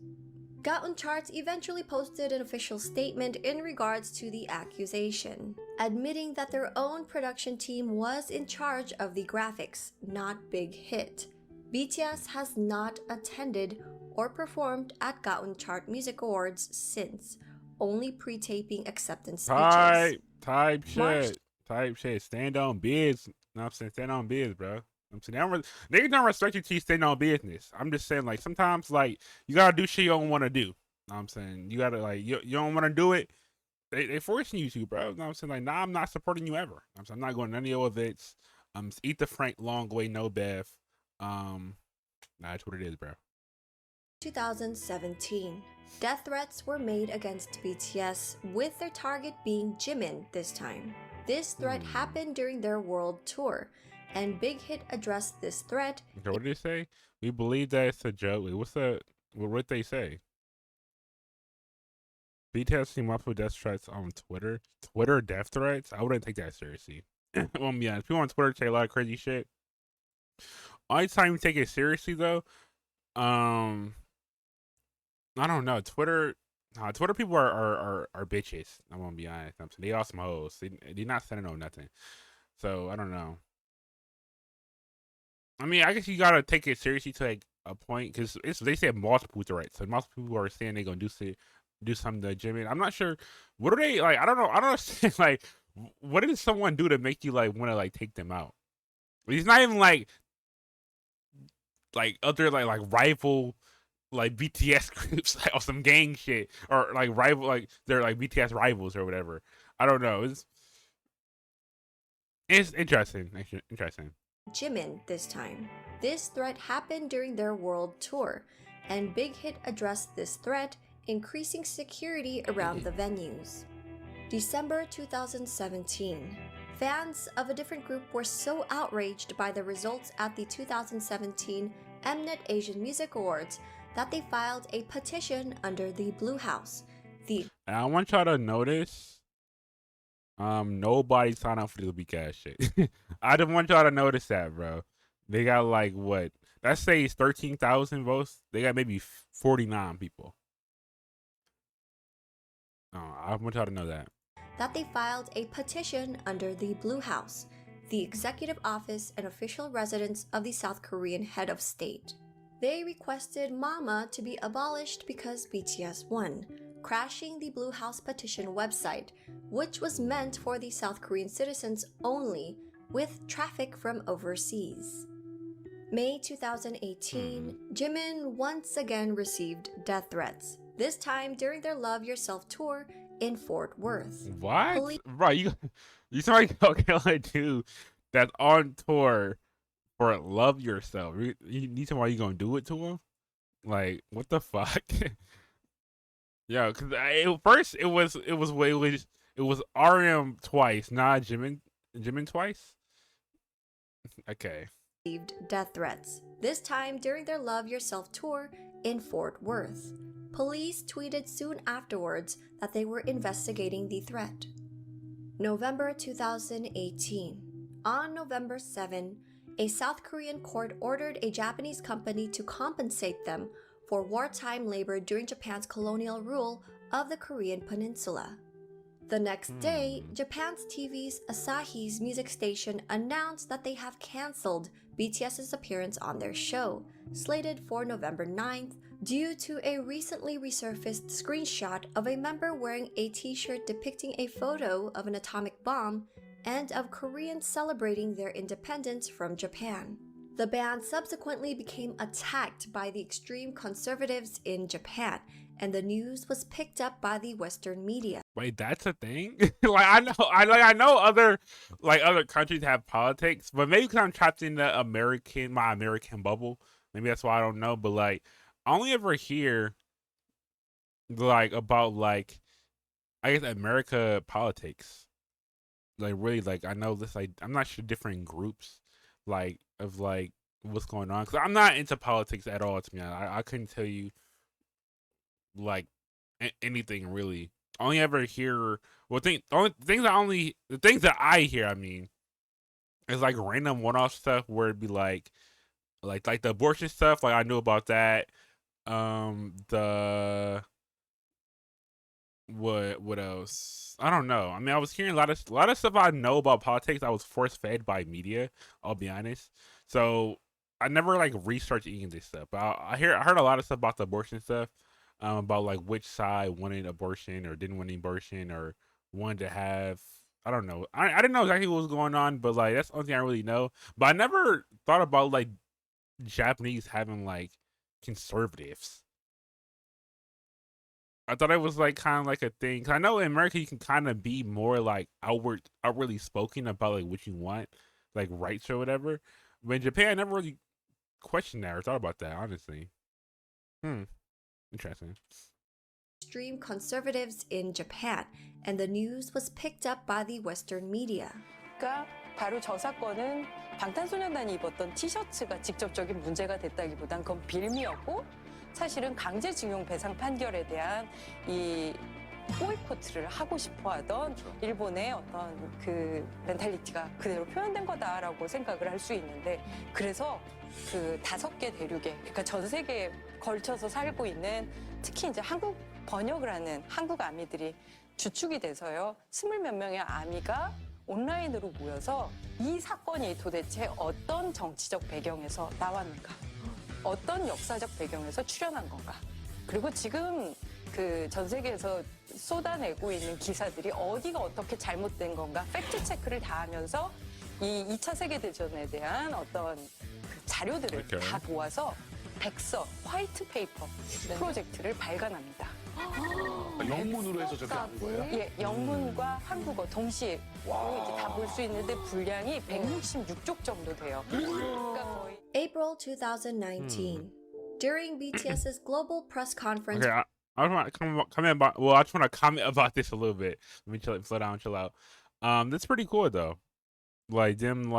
Gaon Charts eventually posted an official statement in regards to the accusation, admitting that their own production team was in charge of the graphics, not Big Hit. BTS has not attended or performed at Gaon Chart Music Awards since, only pre-taping acceptance speeches. Type shit. Stand on biz. No, I'm saying stand on biz, bro. I'm saying they don't respect you till you stand on business. I'm just saying, like, sometimes, like, you gotta do shit you don't want to do. I'm saying you gotta, like, you don't want to do it. They forcing you to, bro. I'm saying, like, nah, I'm not supporting you ever. I'm saying, I'm not going to any of your events. Eat the Frank long way, no Beth. That's what it is, bro. 2017. Death threats were made against BTS, with their target being Jimin this time. This threat happened during their world tour, and Big Hit addressed this threat. Okay, what did they say? We believe that it's a joke. Wait, what they say? BTS seen multiple death threats on Twitter. Twitter death threats? I wouldn't take that seriously. Well, yeah, people on Twitter say a lot of crazy shit. Only time you take it seriously, though, I don't know. Twitter people are bitches. I'm gonna be honest. I'm saying they are some hoes. They're not sending on nothing. So I don't know. I mean, I guess you gotta take it seriously to like a point because they said multiple threats. So multiple people are saying they're gonna do something to Jimmy. I'm not sure. What are they like? I don't know. I don't understand. Like, what did someone do to make you like want to like take them out? He's not even like other like rival like BTS groups like, or some gang shit or like rival like they're like BTS rivals or whatever. I don't know. It's interesting. Interesting. Jimin this time. This threat happened during their world tour, and Big Hit addressed this threat, increasing security around the venues. December 2017. Fans of a different group were so outraged by the results at the 2017 Mnet Asian Music Awards that they filed a petition under the Blue House. And I want y'all to notice Nobody signed up for this weak ass shit. I just want y'all to notice that, bro. They got like what? That says 13,000 votes. They got maybe 49 people. I want y'all to know that. That they filed a petition under the Blue House, the executive office and official residence of the South Korean head of state. They requested MAMA to be abolished because BTS won, crashing the Blue House petition website, which was meant for the South Korean citizens only, with traffic from overseas. May 2018, Jimin once again received death threats, this time during their Love Yourself tour in Fort Worth. What? Bro, you sound like okay, dude that's on tour for Love Yourself. You need somebody you gonna do it to him? Like, what the fuck? Yeah, because first it was RM twice, not Jimin twice. Okay. Received death threats, this time during their Love Yourself tour in Fort Worth. Police tweeted soon afterwards that they were investigating the threat. November 2018. On November 7, a South Korean court ordered a Japanese company to compensate them for wartime labor during Japan's colonial rule of the Korean peninsula. The next day, Japan's TV's Asahi's music station announced that they have cancelled BTS's appearance on their show, slated for November 9th, due to a recently resurfaced screenshot of a member wearing a t-shirt depicting a photo of an atomic bomb and of Koreans celebrating their independence from Japan. The band subsequently became attacked by the extreme conservatives in Japan, and the news was picked up by the Western media. Wait, that's a thing? I know other countries have politics, but maybe because I'm trapped in my American bubble, maybe that's why I don't know. But like, I only ever hear about I guess America politics. Like really, I know this. I'm not sure different groups of what's going on because I'm not into politics at all. To me, I couldn't tell you anything really. I only ever hear the things that I hear. I mean, is random one-off stuff where it'd be like the abortion stuff. Like I knew about that. The what else? I don't know. I mean, I was hearing a lot of stuff I know about politics. I was force fed by media. I'll be honest. So I never researched any of this stuff. But I heard a lot of stuff about the abortion stuff. About which side wanted abortion or didn't want abortion or wanted to have. I don't know. I didn't know exactly what was going on, but that's the only thing I really know. But I never thought about Japanese having conservatives. I thought it was kind of a thing. 'Cause I know in America you can kind of be more outwardly spoken about what you want, rights or whatever. But in Japan, I never really questioned that or thought about that, honestly. Interesting. Extreme conservatives in Japan, and the news was picked up by the Western media. 그러니까 바로 저 사건은 방탄소년단이 입었던 티셔츠가 직접적인 문제가 됐다기보단 그건 빌미였고 사실은 강제징용 배상 판결에 대한 이 보이콧을 하고 싶어하던 일본의 어떤 그 멘탈리티가 그대로 표현된 거다라고 생각을 할 수 있는데 그래서 그 5개 대륙에 그러니까 전 세계에 걸쳐서 살고 있는 특히 이제 한국 번역을 하는 한국 아미들이 주축이 돼서요 20몇 명의 아미가 온라인으로 모여서 이 사건이 도대체 어떤 정치적 배경에서 나왔는가 어떤 역사적 배경에서 출현한 건가 그리고 지금 그 전 세계에서 쏟아내고 있는 기사들이 어디가 어떻게 잘못된 건가 팩트 체크를 다 하면서 이 2차 세계대전에 대한 어떤 그 자료들을 다 모아서 백서, 화이트 페이퍼 프로젝트를 발간합니다. 영문으로 해서 저렇게 하는 거예요? 예, 영문과 한국어 동시에 다 볼 수 있는데 분량이 166쪽 정도 돼요. 그러니까 거의 April 2019. During BTS's global press conference. Okay, I want to comment about. Well, I just want to comment about this a little bit. Let me slow down, chill out. That's pretty cool though. Them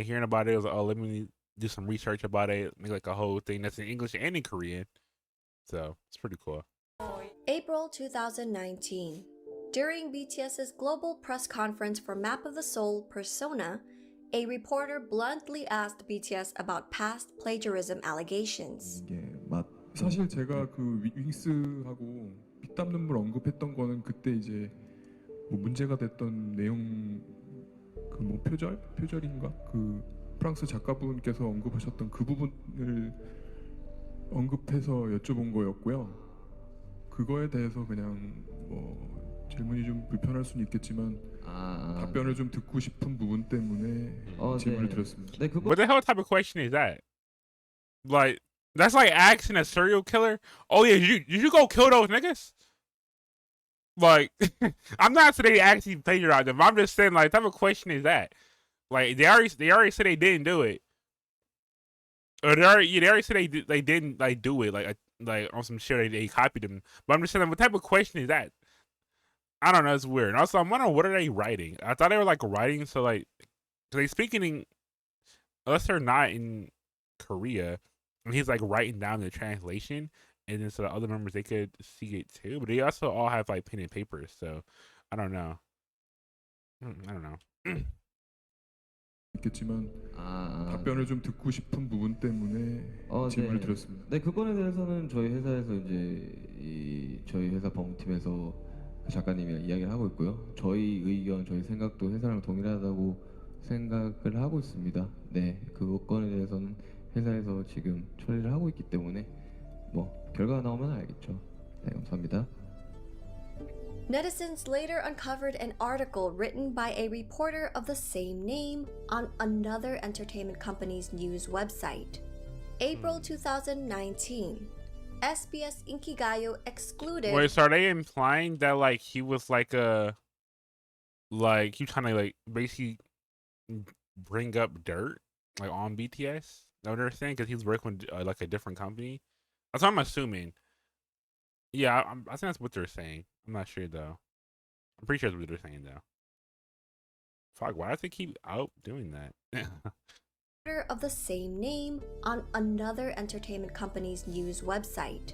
hearing about it. It was like, oh, let me do some research about it. Make a whole thing that's in English and in Korean. So it's pretty cool. April 2019. During BTS's global press conference for Map of the Soul Persona, a reporter bluntly asked BTS about past plagiarism allegations. 사실 제가 그 윙스하고 빅담 눈물 언급했던 거는 그때 이제 뭐 문제가 됐던 내용 그 뭐 표절인가 그 프랑스 작가분께서 언급하셨던 그 부분을 언급해서 여쭤본 거였고요. 그거에 대해서 그냥 뭐 질문이 좀 불편할 수는 있겠지만 답변을 좀 듣고 싶은 부분 때문에 질문을 드렸습니다. What the hell type of question is that? Like, that's like asking a serial killer, oh yeah, you go kill those niggas? Like, I'm not saying they actually plagiarized them. I'm just saying, like, what type of question is that? Like, they already said they didn't do it, or they already said they didn't like do it, like on some shit they copied them. But I'm just saying, what type of question is that? I don't know, it's weird. Also, I'm wondering, what are they writing? I thought they were like writing, so like, they speaking in, unless they're not in Korea, and he's like writing down the translation, and then so the other members, they could see it too. But they also all have like pen and paper, so I don't know. I don't know. 있겠지만 답변을 좀 듣고 싶은 부분 때문에 질문을 드렸습니다. 네, 그건에 대해서는 저희 회사에서 이제 저희 회사 법무팀에서 그 작가님이랑 이야기를 하고 있고요. 저희 의견, 저희 생각도 회사랑 동일하다고 생각을 하고 있습니다. 네, 그건에 대해서는 회사에서 지금 처리를 하고 있기 때문에 뭐 결과가 나오면 알겠죠. 네, 감사합니다. Netizens later uncovered an article written by a reporter of the same name on another entertainment company's news website. April 2019, SBS Inkigayo excluded... Wait, so are they implying that like he was like he trying to like basically bring up dirt like on BTS? Is that what they're saying? Because he's working with like a different company? That's what I'm assuming. Yeah, I think that's what they're saying. I'm not sure though. I'm pretty sure that's what they're saying though. Fuck, why do they keep out doing that? Of the same name on another entertainment company's news website.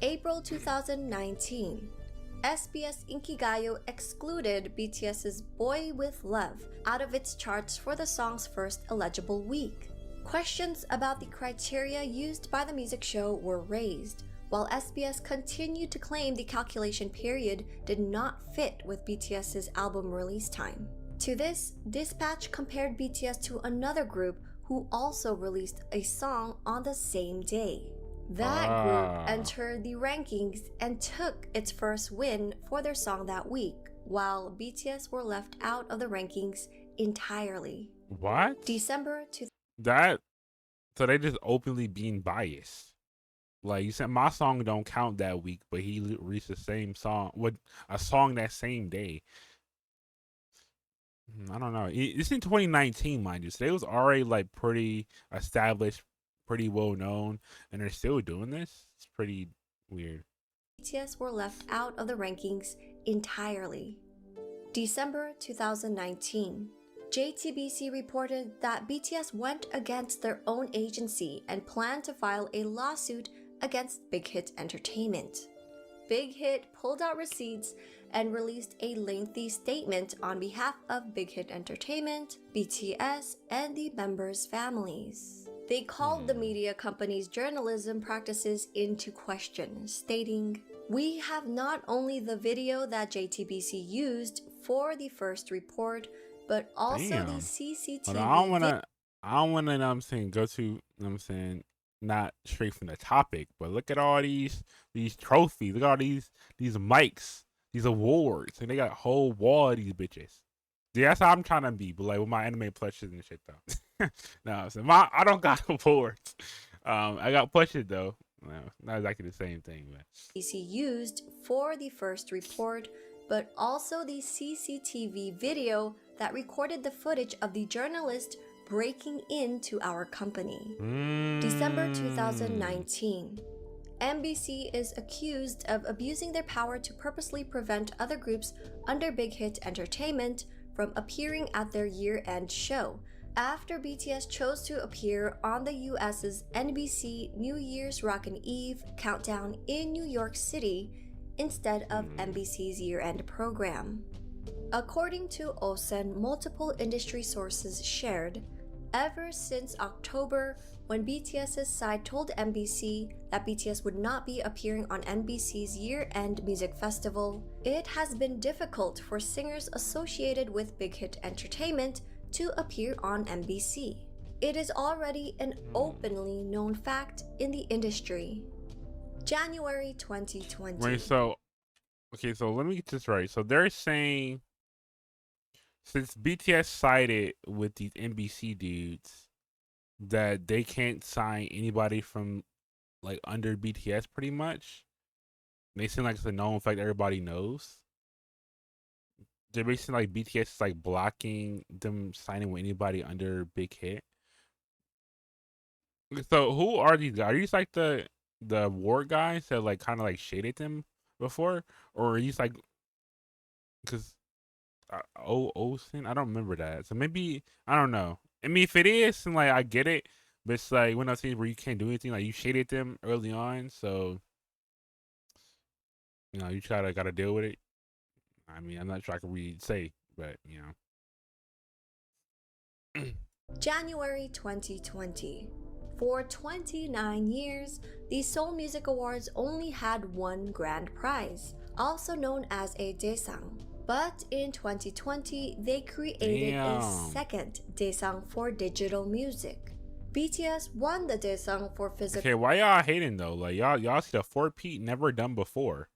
April 2019, SBS Inkigayo excluded BTS's Boy With Love out of its charts for the song's first eligible week. Questions about the criteria used by the music show were raised, while SBS continued to claim the calculation period did not fit with BTS's album release time. To this, Dispatch compared BTS to another group who also released a song on the same day. That group entered the rankings and took its first win for their song that week, while BTS were left out of the rankings entirely. What? December So they just openly being biased. Like, you said, my song don't count that week, but he released the same song with a song that same day. I don't know. It's in 2019, mind you. So they was already like pretty established, pretty well known, and they're still doing this. It's pretty weird. BTS were left out of the rankings entirely. December 2019. JTBC reported that BTS went against their own agency and planned to file a lawsuit against Big Hit Entertainment. Big Hit pulled out receipts and released a lengthy statement on behalf of Big Hit Entertainment, BTS, and the members' families. They called the media company's journalism practices into question, stating, "We have not only the video that JTBC used for the first report, but also the CCTV." I don't wanna, know what I'm saying, go to, you know what I'm saying, not straight from the topic, but look at all these trophies, look at all these mics, these awards, and they got a whole wall of these bitches. Yeah, that's how I'm trying to be, but like with my anime plushes and shit though. No, so I don't got awards. I got plushes though. No, not exactly the same thing, but CC used for the first report, but also the CCTV video that recorded the footage of the journalist breaking into our company. December 2019. MBC is accused of abusing their power to purposely prevent other groups under Big Hit Entertainment from appearing at their year-end show. After BTS chose to appear on the US's NBC New Year's Rockin' Eve countdown in New York City, instead of MBC's year-end program. According to Osen, multiple industry sources shared, ever since October, when BTS's side told MBC that BTS would not be appearing on NBC's year-end music festival, it has been difficult for singers associated with Big Hit Entertainment to appear on NBC. It is already an openly known fact in the industry. January 2020. Wait, so let me get this right. So they're saying since BTS sided with these NBC dudes that they can't sign anybody from like under BTS pretty much. They seem like it's a known fact everybody knows. They're basically like BTS is like blocking them signing with anybody under Big Hit. So who are these guys? Are these like the award guys that like kind of like shaded them before, or are these like because Osen? I don't remember that. So maybe I don't know. I mean, if it is, and like I get it, but it's like one of those things where you can't do anything. Like you shaded them early on, so you know you gotta deal with it. I mean, I'm not sure I can really say, but you know. January 2020. For 29 years, the Seoul Music Awards only had one grand prize, also known as a Daesang. But in 2020, they created a second Daesang for digital music. BTS won the Daesang for physical. Okay, why y'all hating though? Like y'all see the 4-peat never done before.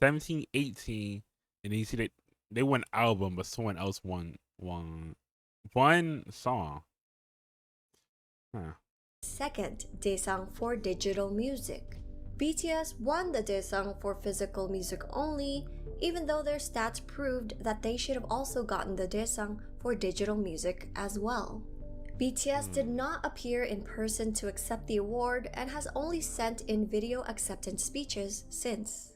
17, 18, and then you see that they won album, but someone else won one song. Huh. Second Daesang for digital music. BTS won the Daesang for physical music only, even though their stats proved that they should have also gotten the Daesang for digital music as well. BTS did not appear in person to accept the award and has only sent in video acceptance speeches since.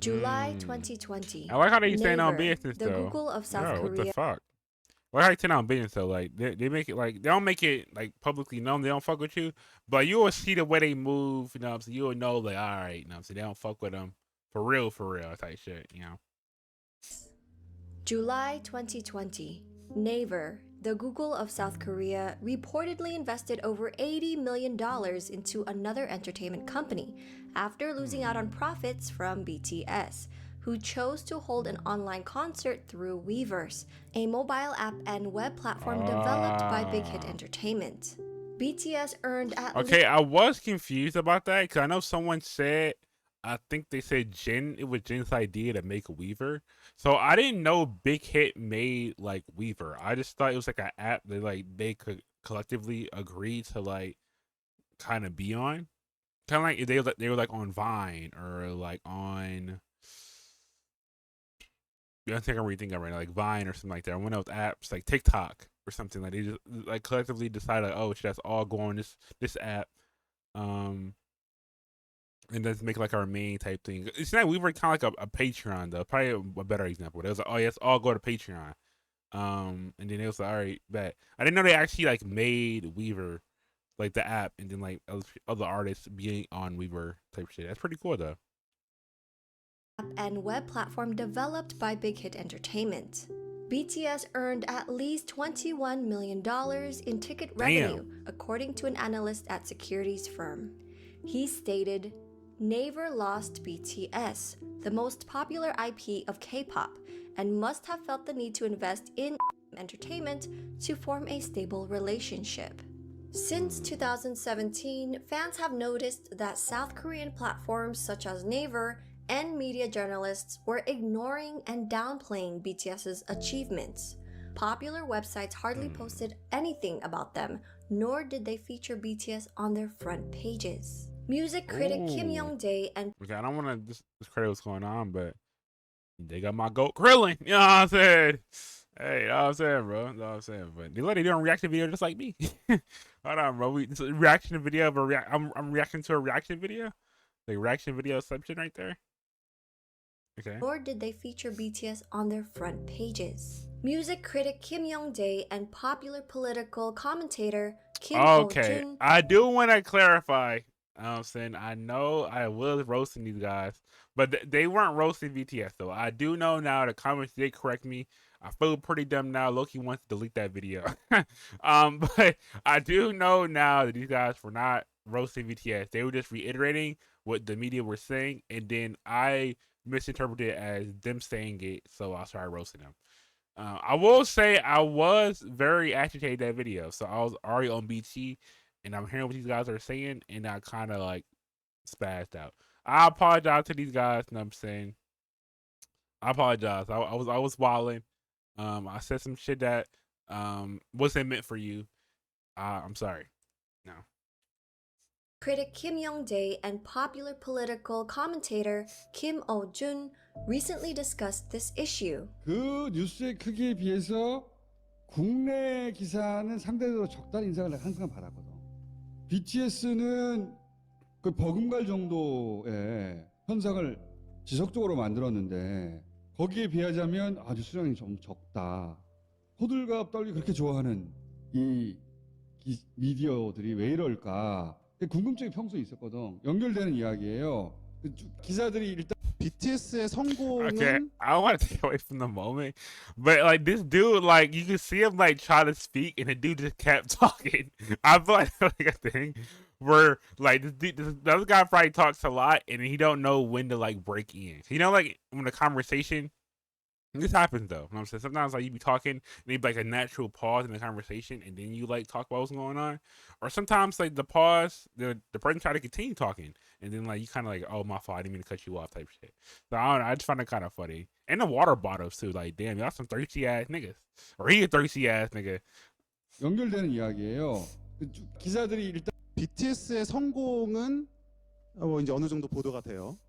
July 2020. I like how they stand on Naver, business the though. Google of South Yo, Korea. what the fuck? Why are they on business though? Like they make it like they don't make it like publicly known they don't fuck with you, but you will see the way they move. You know, so you will know like all right, you know, so they don't fuck with them for real type shit. You know. July 2020. Naver, the Google of South Korea, reportedly invested over $80 million into another entertainment company after losing out on profits from BTS, who chose to hold an online concert through Weverse, a mobile app and web platform developed by Big Hit Entertainment. BTS earned at Okay, I was confused about that because I know someone said, I think they said it was Jin's idea to make a Weaver. So I didn't know Big Hit made like Weaver. I just thought it was like an app that like they could collectively agree to like kind of be on. Kind of like if they were like on Vine or like on. I think I'm rethinking right now, like Vine or something like that. Or one of those apps like TikTok or something like they just like collectively decide like, oh, should us all go on this app, and let's make like our main type thing. It's not we were kind of like a Patreon though. Probably a better example. It was like, oh yes, all go to Patreon. And then it was like, all right, bet. I didn't know they actually like made Weaver, like the app, and then like other artists being on Weaver type shit. That's pretty cool though. And web platform developed by Big Hit Entertainment. BTS earned at least $21 million in ticket revenue, according to an analyst at securities firm. He stated, Naver lost BTS, the most popular IP of K-pop, and must have felt the need to invest in entertainment to form a stable relationship. Since 2017, fans have noticed that South Korean platforms such as Naver and media journalists were ignoring and downplaying BTS's achievements. Popular websites hardly posted anything about them, nor did they feature BTS on their front pages. Music critic Kim Young-dae and okay, I don't want to discredit what's going on, but they got my goat Krillin. You know what I'm saying? Hey, you know what I'm saying, bro? You know what I'm saying? But they let it do a reaction video just like me. Hold on, bro. It's a reaction video of I'm reacting to a reaction video? Like reaction video assumption right there? Okay. Nor did they feature BTS on their front pages. Music critic Kim Young-dae and popular political commentator Kim Okay, Ho-jun. I do want to clarify I'm saying I know I was roasting these guys, but they weren't roasting BTS though. I do know now the comments did correct me. I feel pretty dumb now. Loki wants to delete that video. But I do know now that these guys were not roasting BTS. They were just reiterating what the media were saying, and then I misinterpreted it as them saying it, so I started roasting them. I will say I was very agitated that video, so I was already on BT, and I'm hearing what these guys are saying, and I kind of like spazzed out. I apologize to these guys, and I'm saying I apologize. I was wilding. I said some shit that wasn't meant for you. I'm sorry. No. Critic Kim Young-dae and popular political commentator Kim Oh-jun recently discussed this issue. 그 뉴스의 크기에 비해서 국내 기사는 상대적으로 적다는 인상을 내가 항상 받았거든. BTS는 그 버금갈 정도의 현상을 지속적으로 만들었는데 거기에 비하자면 아주 수량이 좀 적다. 호들갑 떨기 그렇게 좋아하는 이 미디어들이 왜 이럴까? 궁금증이 평소에 있었거든. 연결되는 이야기예요. 기사들이 일단 BTS의 성공은 Okay, I don't want to take away from the moment, but like this dude, like you can see him like try to speak, and the dude just kept talking. I feel like a thing where like the other guy probably talks a lot, and he don't know when to like break in. You know, like when the conversation. This happens though. You know what I'm saying? Sometimes like you be talking and you be like a natural pause in the conversation and then you like talk about what's going on. Or sometimes like the pause, the person try to continue talking and then like you kind of like, oh my fault, I didn't mean to cut you off type shit. So I don't know, I just find it kind of funny. And the water bottles too. Like damn, y'all some thirsty ass niggas. Or he a thirsty ass nigga. 연결되는 이야기예요. 기사들이 일단 BTS의 성공은 이제 어느 정도 보도가 돼요.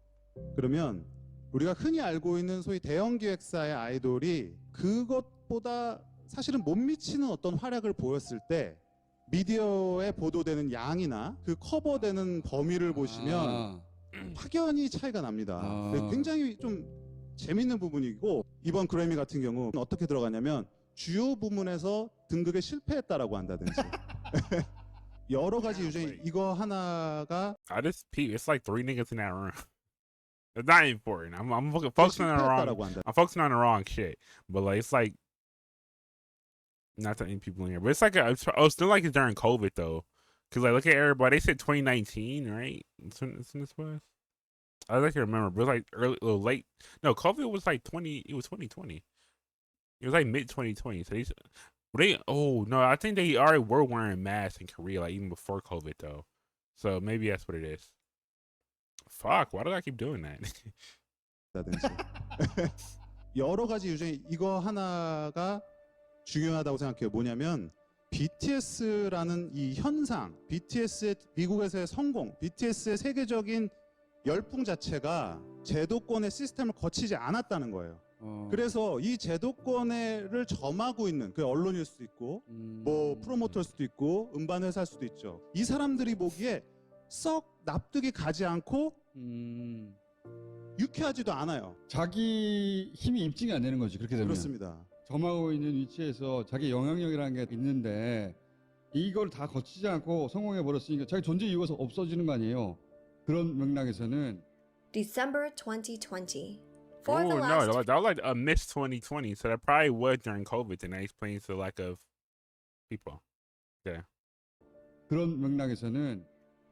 그러면 우리가 흔히 알고 있는 소위 대형 기획사의 아이돌이 그것보다 사실은 못 미치는 어떤 활약을 보였을 때 미디어에 보도되는 양이나 그 커버되는 범위를 보시면 확연히 차이가 납니다. 굉장히 좀 재밌는 부분이고 이번 그래미 같은 경우 어떻게 들어가냐면 주요 부문에서 등극에 실패했다라고 한다든지 여러 가지 유전이 이거 하나가 I just peep. It's like 3 niggas in that room. It's not important. I'm focusing on the wrong. I'm focusing on the wrong shit. But like it's like not that many people in here. But it's like it's still like it's during COVID though. Cause like look at everybody. They said 2019, right? It's when this was. I like to remember, but it was like early, or late. No, COVID was like 20. It was 2020. It was like mid 2020. So oh no, I think they already were wearing masks in Korea, like even before COVID though. So maybe that's what it is. Fuck, why do I keep doing that? 여러 가지 유전이 이거 하나가 중요하다고 생각해요. 뭐냐면 BTS라는 이 현상, BTS의 미국에서의 성공, BTS의 세계적인 열풍 자체가 제도권의 시스템을 거치지 않았다는 거예요. 그래서 이 제도권을 점하고 있는 그 언론일 수도 있고 뭐 프로모터일 수도 있고 음반 회사일 수도 있죠. 이 사람들이 보기에 썩 납득이 가지 않고 유쾌하지도 않아요. 자기 힘이 입증이 안 되는 거지. 그렇게 되면. 그렇습니다. 점하고 있는 위치에서 자기 영향력이라는 게 있는데 이걸 다 거치지 않고 성공해 버렸으니까 자기 존재 이유가 없어지는 거 아니에요. 그런 맥락에서는 December 2020. Oh no, that was like a miss 2020. So that probably was during COVID, and that explains the lack of people. Yeah. 그런 맥락에서는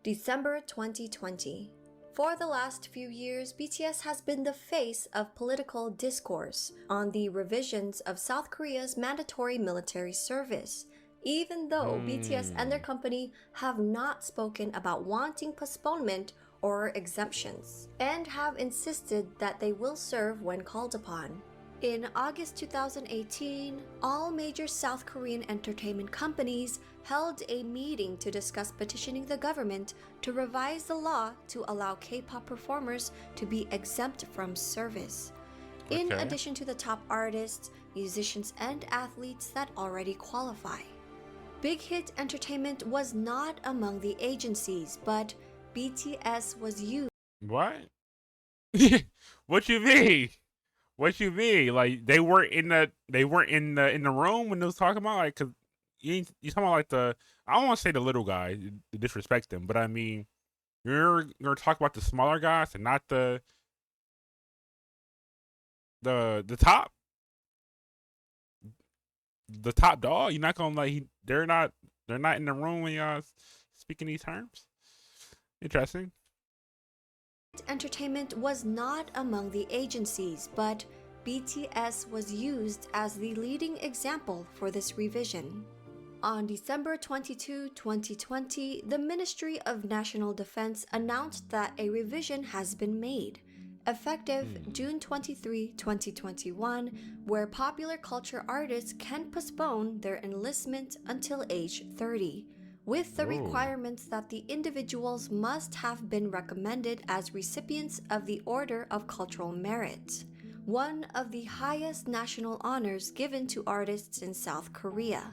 December 2020. For the last few years, BTS has been the face of political discourse on the revisions of South Korea's mandatory military service, even though BTS and their company have not spoken about wanting postponement or exemptions, and have insisted that they will serve when called upon. In August 2018, all major South Korean entertainment companies held a meeting to discuss petitioning the government to revise the law to allow K-pop performers to be exempt from service, in addition to the top artists, musicians, and athletes that already qualify. Big Hit Entertainment was not among the agencies, but BTS was used. What? What you mean? What you mean? Like they weren't in the room when they was talking about, like, cause you talking about like I don't want to say the little guy to disrespect them, but I mean You're gonna talk about the smaller guys and not the top dog. You're not gonna like they're not in the room when y'all speaking these terms. Interesting. Entertainment was not among the agencies, but BTS was used as the leading example for this revision. On December 22, 2020, the Ministry of National Defense announced that a revision has been made, effective June 23, 2021, where popular culture artists can postpone their enlistment until age 30, with the requirements that the individuals must have been recommended as recipients of the Order of Cultural Merit, one of the highest national honors given to artists in South Korea.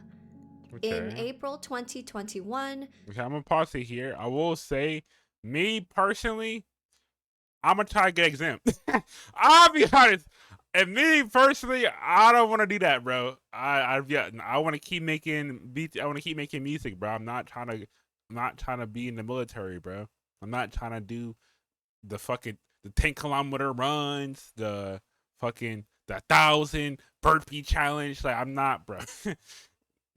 In April 2021, okay, I'm gonna pause it here. I will say, me personally, I'm gonna try to get exempt. I'll be honest. And me personally, I don't want to do that, bro. I want to keep making beats. I want to keep making music, bro. I'm not trying to be in the military, bro. I'm not trying to do the 10-kilometer runs, the 1,000 burpee challenge. Like, I'm not, bro.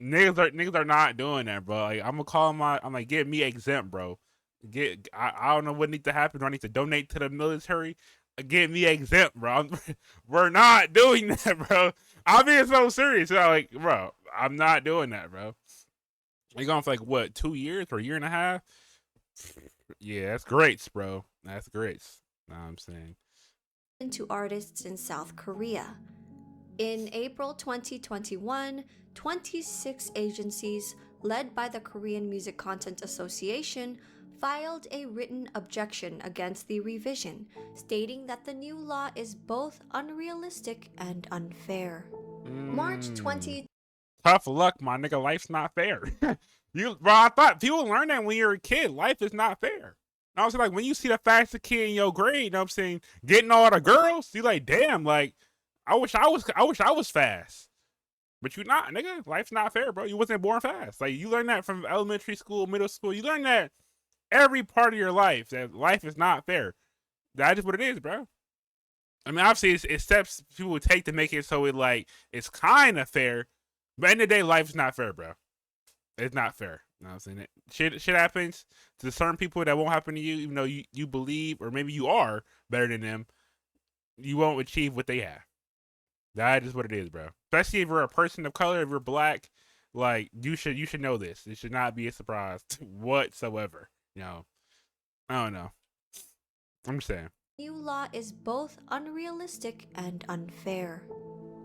niggas are not doing that, bro. Like, I'm like, get me exempt, bro. I don't know what needs to happen. Do I need to donate to the military? Get me exempt, bro. We're not doing that, bro. I'm being so serious. Like, bro, I'm not doing that, bro. You're going for like what, 2 years or a year and a half? Yeah, that's great, bro. That's great. Know what I'm saying. To artists in South Korea. In April 2021, 26 agencies, led by the Korean Music Content Association, filed a written objection against the revision, stating that the new law is both unrealistic and unfair. March 20. Tough luck, my nigga. Life's not fair. Bro, I thought people learn that when you're a kid. Life is not fair. I was like, when you see the fastest kid in your grade, you know what I'm saying, getting all the girls, you like, damn, like, I wish I was fast. But you not, nigga. Life's not fair, bro. You wasn't born fast. Like, you learn that from elementary school, middle school. You learn that every part of your life, that life is not fair. That is what it is, bro. I mean, obviously, it's steps people would take to make it so it's kind of fair. But at the end of the day, life's not fair, bro. It's not fair. You know what I'm saying? Shit happens to certain people that won't happen to you, even though you believe, or maybe you are better than them. You won't achieve what they have. That is what it is, bro. Especially if you're a person of color, if you're black, like, you should know this. It should not be a surprise whatsoever. You know, I don't know. I'm just saying. New law is both unrealistic and unfair.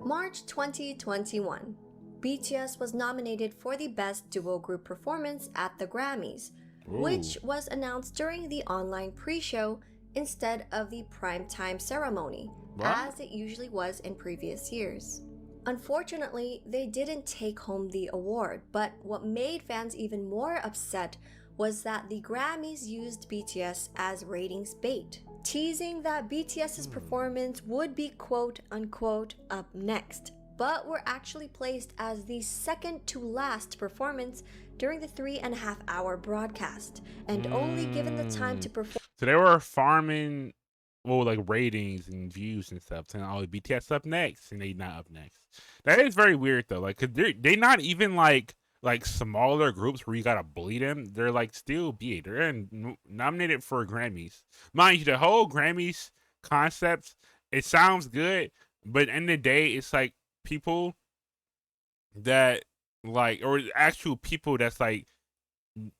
March 2021. BTS was nominated for the Best Duo Group Performance at the Grammys, which was announced during the online pre-show instead of the primetime ceremony, as it usually was in previous years. Unfortunately, they didn't take home the award, but what made fans even more upset was that the Grammys used BTS as ratings bait, teasing that BTS's performance would be quote-unquote up next, but were actually placed as the second to last performance during the 3.5-hour broadcast, and only given the time to perform. So they were farming, like ratings and views and stuff, saying, "Oh, BTS up next," and they not up next. That is very weird though. Like, cause they not even like smaller groups where you gotta bleed them. They're like still big. They're nominated for Grammys. Mind you, the whole Grammys concept, it sounds good, but at the end of the day, it's like people that like, or actual people that's like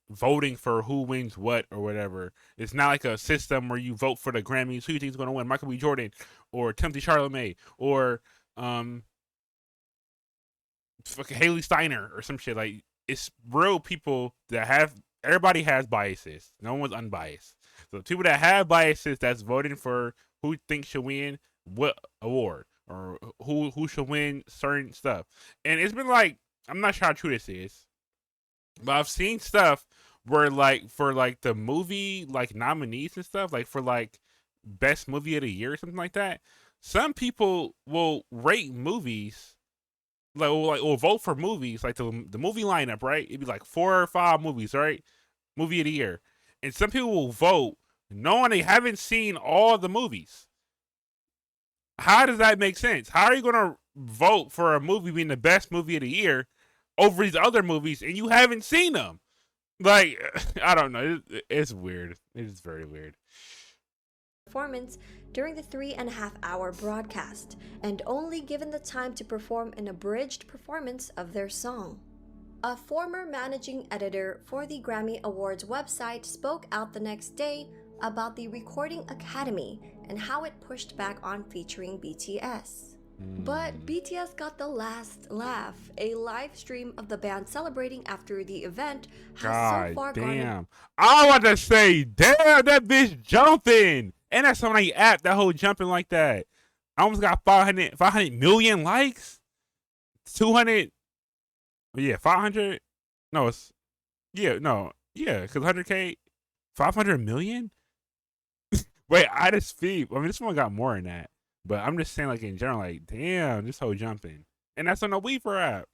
voting for who wins what or whatever. It's not like a system where you vote for the Grammys, who you think is going to win, Michael B. Jordan or Timothy Chalamet or fucking Haley Steiner or some shit. Like, it's real people that have, everybody has biases. No one's unbiased. So people that have biases that's voting for who thinks should win what award, or who should win certain stuff. And it's been like, I'm not sure how true this is, but I've seen stuff where like for like the movie like nominees and stuff, like for like best movie of the year or something like that, some people will rate movies or vote for movies like the movie lineup, right? It'd be like 4 or 5 movies, right? Movie of the year. and some people will vote knowing they haven't seen all the movies. How does that make sense? How are you gonna vote for a movie being the best movie of the year over these other movies and you haven't seen them? Like, I don't know. It's weird. It is very weird. Performance during the 3.5-hour broadcast, and only given the time to perform an abridged performance of their song. A former managing editor for the Grammy Awards website spoke out the next day about the Recording Academy and how it pushed back on featuring BTS. But BTS got the last laugh. A live stream of the band celebrating after the event has so far damn. I want to say, damn, that bitch jumping. And that's on the app, that whole jumping like that. I almost got 500 million likes. 200. Yeah, 500. No, it's, yeah, no. Yeah, because 100K, 500 million? Wait, I just feed. I mean, this one got more than that. But I'm just saying, like, in general, like, damn, this whole jumping. And that's on the Weaver app.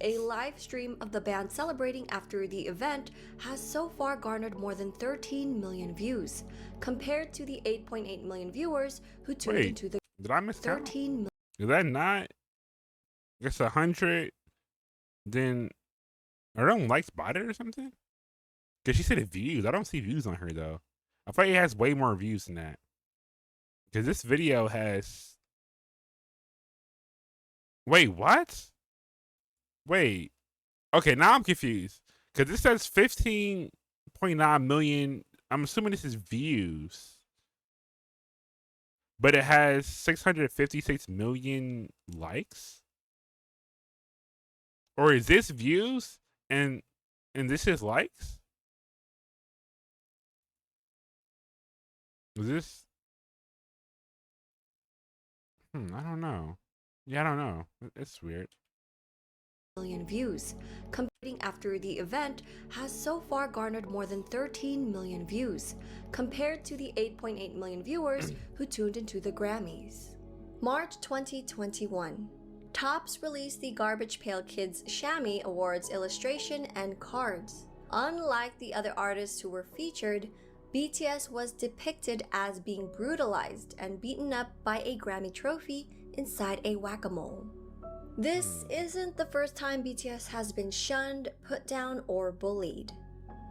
A live stream of the band celebrating after the event has so far garnered more than 13 million views, compared to the 8.8 million viewers who tuned into the did I miss 13 million. Is that not? I guess 100. Then, are them likes botted or something? Because she said it views. I don't see views on her, though. I thought it has way more views than that. Because this video has... Wait, what? Wait. Okay, now I'm confused. Because this says 15.9 million. I'm assuming this is views. But it has 656 million likes? Or is this views and this is likes? Is this... I don't know. Yeah, I don't know. It's weird. Million views. Competing after the event has so far garnered more than 13 million views, compared to the 8.8 million viewers who tuned into the Grammys. March 2021. Topps released the Garbage Pail Kids Shammy Awards illustration and cards. Unlike the other artists who were featured, BTS was depicted as being brutalized and beaten up by a Grammy trophy inside a whack-a-mole. This isn't the first time BTS has been shunned, put down, or bullied.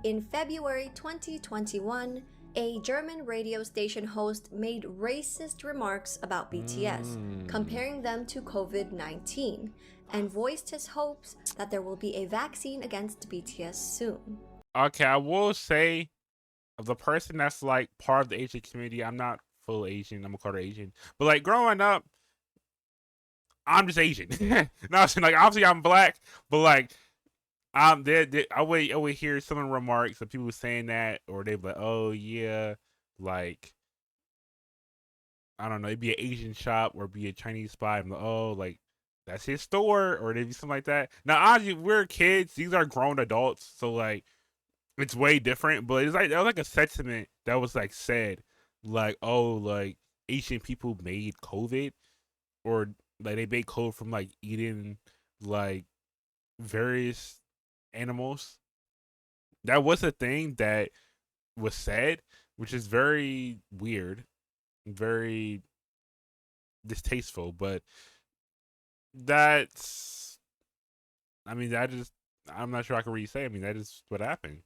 In February 2021, a German radio station host made racist remarks about BTS, comparing them to COVID-19, and voiced his hopes that there will be a vaccine against BTS soon. Okay, I will say, of the person that's like part of the Asian community, I'm not full Asian, I'm gonna call her Asian. But like growing up, I'm just Asian. No, so, like obviously I'm black, but like I would hear some remarks of people saying that, or they'd be like, oh yeah, like I don't know, it'd be an Asian shop or be a Chinese spot. I'm like, oh, like that's his store, or they'd be something like that. Now obviously we're kids, these are grown adults, so like it's way different, but it's like that was like a sentiment that was like said, like, oh, like Asian people made COVID, or like they made COVID from like eating like various animals. That was a thing that was said, which is very weird, very distasteful, but that's, I mean, I'm not sure I can really say. I mean, that is what happened.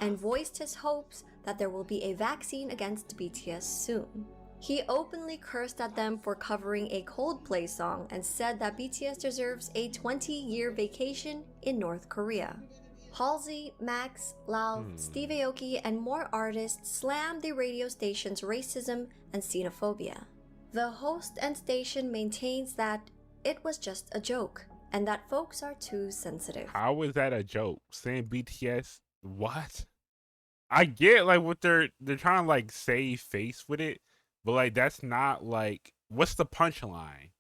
And voiced his hopes that there will be a vaccine against BTS soon. He openly cursed at them for covering a Coldplay song and said that BTS deserves a 20-year vacation in North Korea. Halsey, Max, Lau, Steve Aoki, and more artists slammed the radio station's racism and xenophobia. The host and station maintains that it was just a joke, and that folks are too sensitive. How is that a joke? Saying BTS, what? I get like what they're trying to like save face with it, but like that's not like, what's the punchline?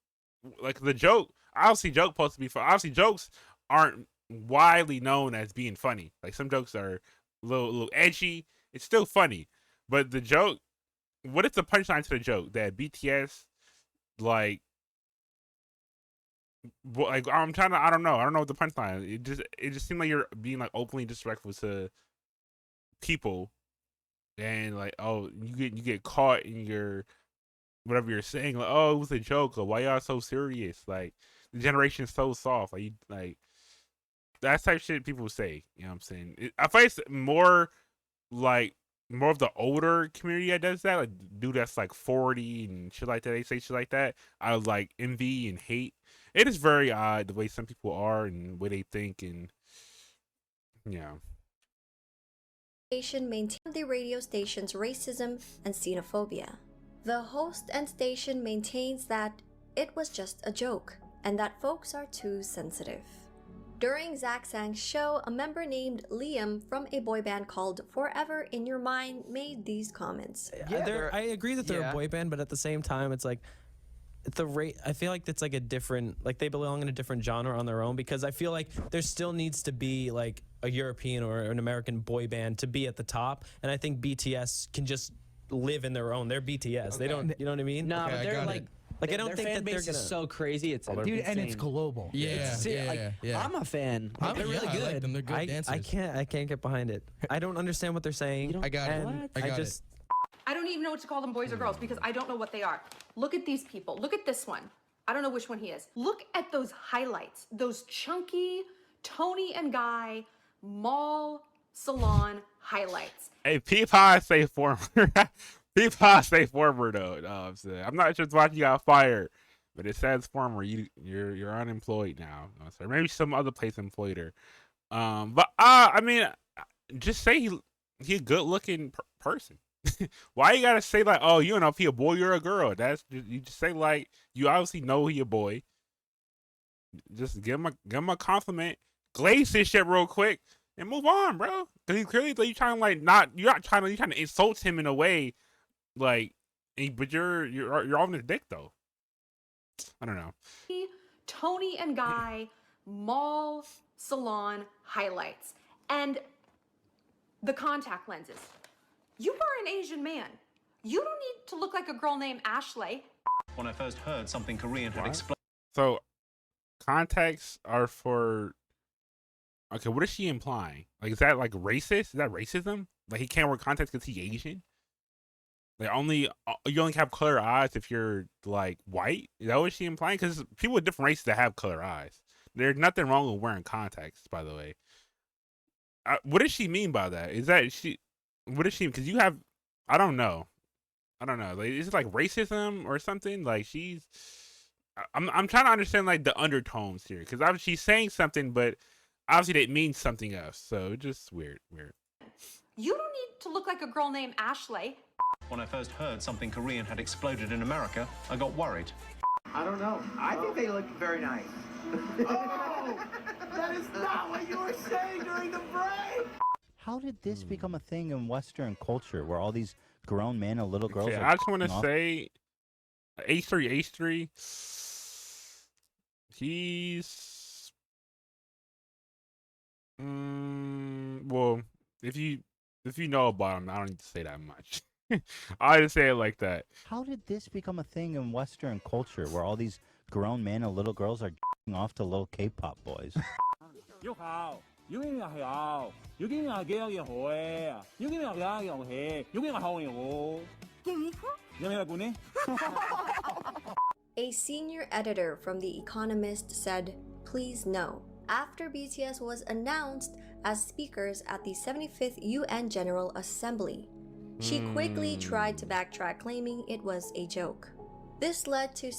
Like the joke, obviously joke supposed to be fun. Obviously jokes aren't widely known as being funny. Like some jokes are a little edgy. It's still funny, but the joke, what is the punchline to the joke? That BTS like Well, like I'm trying to. I don't know. I don't know what the punchline. It just seemed like you're being like openly disrespectful to people, and like, oh, you get caught in your whatever you're saying. Like, oh, it was a joke. Or why y'all so serious? Like the generation's so soft. Like you like that type of shit people say. You know what I'm saying? I find it's like more of the older community that does that. Like dude that's like 40 and shit like that. They say shit like that. I like envy and hate. It is very odd the way some people are and the way they think, and yeah. Station maintained the radio station's racism and xenophobia. The host and station maintains that it was just a joke and that folks are too sensitive. During Zach Sang's show, a member named Liam from a boy band called Forever in Your Mind made these comments. I agree that they're a boy band, but at the same time, it's like I feel like it's like a different, like they belong in a different genre on their own, because I feel like there still needs to be like a European or an American boy band to be at the top, and I think BTS can just live in their own. They're BTS. They don't, you know what I mean? No, but they're like. I don't think that they're gonna. Is so crazy. It's Dude, insane. and it's global. Yeah, I'm a fan. They're really good. I like them. They're good dancers. I can't get behind it. I don't understand what they're saying. I got it. I don't even know what to call them, boys or girls, because I don't know what they are. Look at these people. Look at this one. I don't know which one he is. Look at those highlights. Those chunky Tony and Guy mall salon highlights. Hey, Peapod say former. Peapod say former though. No, I'm saying I'm not sure why you got fired, but it says former. You're unemployed now. No, so maybe some other place employed her. But I mean, just say he a good looking person. Why you gotta say like, oh, you don't know if he a boy or a girl? You just say like you obviously know he a boy. Just give him a compliment, glaze his shit real quick, and move on, bro. Because he clearly you trying to like you're trying to insult him in a way, like, but you're on his dick though. I don't know. Tony and Guy mall salon highlights and the contact lenses. You are an Asian man. You don't need to look like a girl named Ashley. When I first heard something Korean had explained. So, contacts are for. Okay, what is she implying? Like, is that like racist? Is that racism? Like, he can't wear contacts because he's Asian? Like, you only have color eyes if you're like white? Is that what she implying? Because people with different races that have color eyes. There's nothing wrong with wearing contacts, by the way. What does she mean by that? Is that she? What is she? Because you have, I don't know. Like, is it like racism or something? Like I'm trying to understand like the undertones here, because obviously she's saying something, but obviously it means something else. So it's just weird. You don't need to look like a girl named Ashley. When I first heard something Korean had exploded in America, I got worried. I don't know. I think they look very nice. Oh, that is not what you were saying during the break. How did this become a thing in Western culture where all these grown men and little girls are I just want to off? say H3, he's well, if you know about him, I don't need to say that much. I just say it like that. How did this become a thing in Western culture where all these grown men and little girls are off to little K-pop boys? 喐校，要經係校，要經係幾有嘢學啊，要經係幾有嘢學，要經係後嘢學。有咩管呢？ A senior editor from The Economist said, "Please no," after BTS was announced as speakers at the 75th UN General Assembly. She quickly tried to backtrack, claiming it was a joke. This led to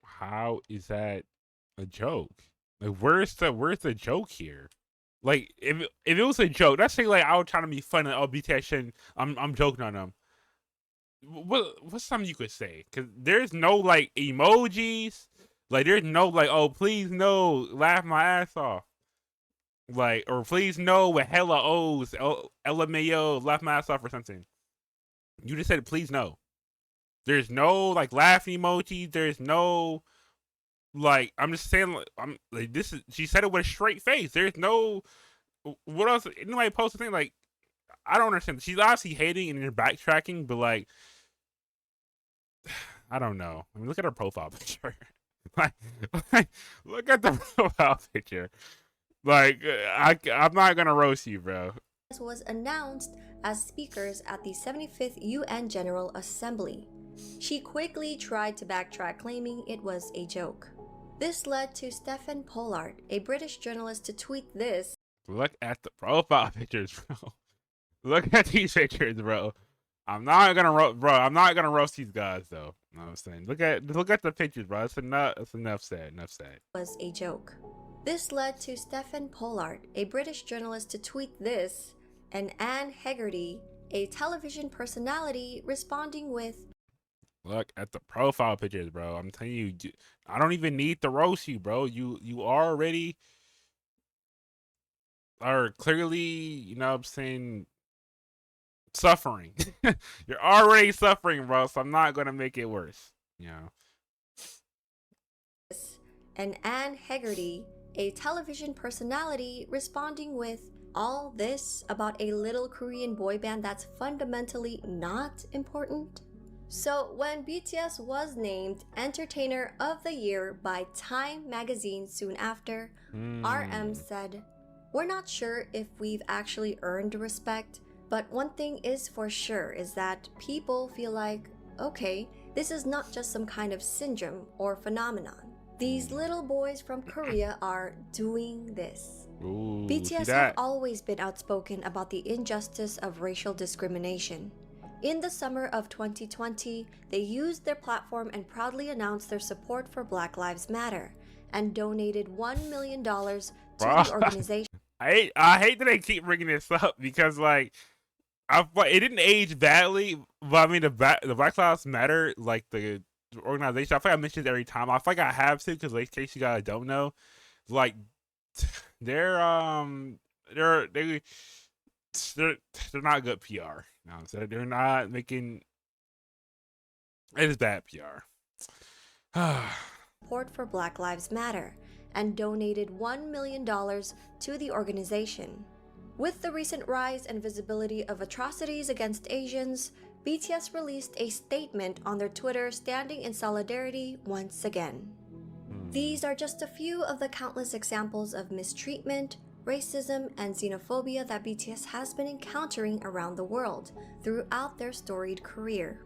How is that a joke? Like, where's the joke here? Like, if it was a joke, let's say like I was trying to be funny, oh BTS shouldn't, I'm joking on them. What's something you could say? Because there's no like emojis, like there's no like, oh please no, laugh my ass off, like, or please no with hella O's, LMAO, laugh my ass off or something. You just said please no. There's no like laughing emoji. There's no like, I'm just saying, I'm like, this is, she said it with a straight face. There's no, what else? Anybody post a thing like, I don't understand. She's obviously hating and you're backtracking, but like, I don't know. I mean, look at her profile picture. like, like, look at the profile picture. Like, I'm not gonna roast you, bro. Was announced as speakers at the 75th UN General Assembly. She quickly tried to backtrack, claiming it was a joke. This led to Stephen Pollard, a British journalist, to tweet this. Look at the profile pictures, bro. Look at these pictures, bro. I'm not gonna roast these guys though. You know what I'm saying? Look at the pictures, bro. That's enough said. Enough said. Was a joke. This led to Stephen Pollard, a British journalist, to tweet this, and Anne Hegarty, a television personality, responding with, look at the profile pictures, bro. I'm telling you, I don't even need to roast you, bro. You already are clearly, you know what I'm saying, suffering. You're already suffering, bro, so I'm not gonna make it worse, you know. And Anne Hegarty, a television personality, responding with, all this about a little Korean boy band that's fundamentally not important? So when BTS was named Entertainer of the Year by Time magazine soon after, RM said, we're not sure if we've actually earned respect, but one thing is for sure is that people feel like, okay, this is not just some kind of syndrome or phenomenon. These little boys from Korea are doing this. Ooh, BTS have always been outspoken about the injustice of racial discrimination. In the summer of 2020, they used their platform and proudly announced their support for Black Lives Matter and donated $1 million to the organization. I hate that they keep bringing this up because, like, it didn't age badly, but I mean, the Black Lives Matter, like, the organization, I feel like I mentioned it every time. I feel like I have to because, like, in case you guys don't know, like, they're not good PR. You know what I'm saying? They're not making. It is bad PR. Support for Black Lives Matter and donated $1 million to the organization. With the recent rise and visibility of atrocities against Asians, BTS released a statement on their Twitter standing in solidarity once again. These are just a few of the countless examples of mistreatment, racism, and xenophobia that BTS has been encountering around the world throughout their storied career.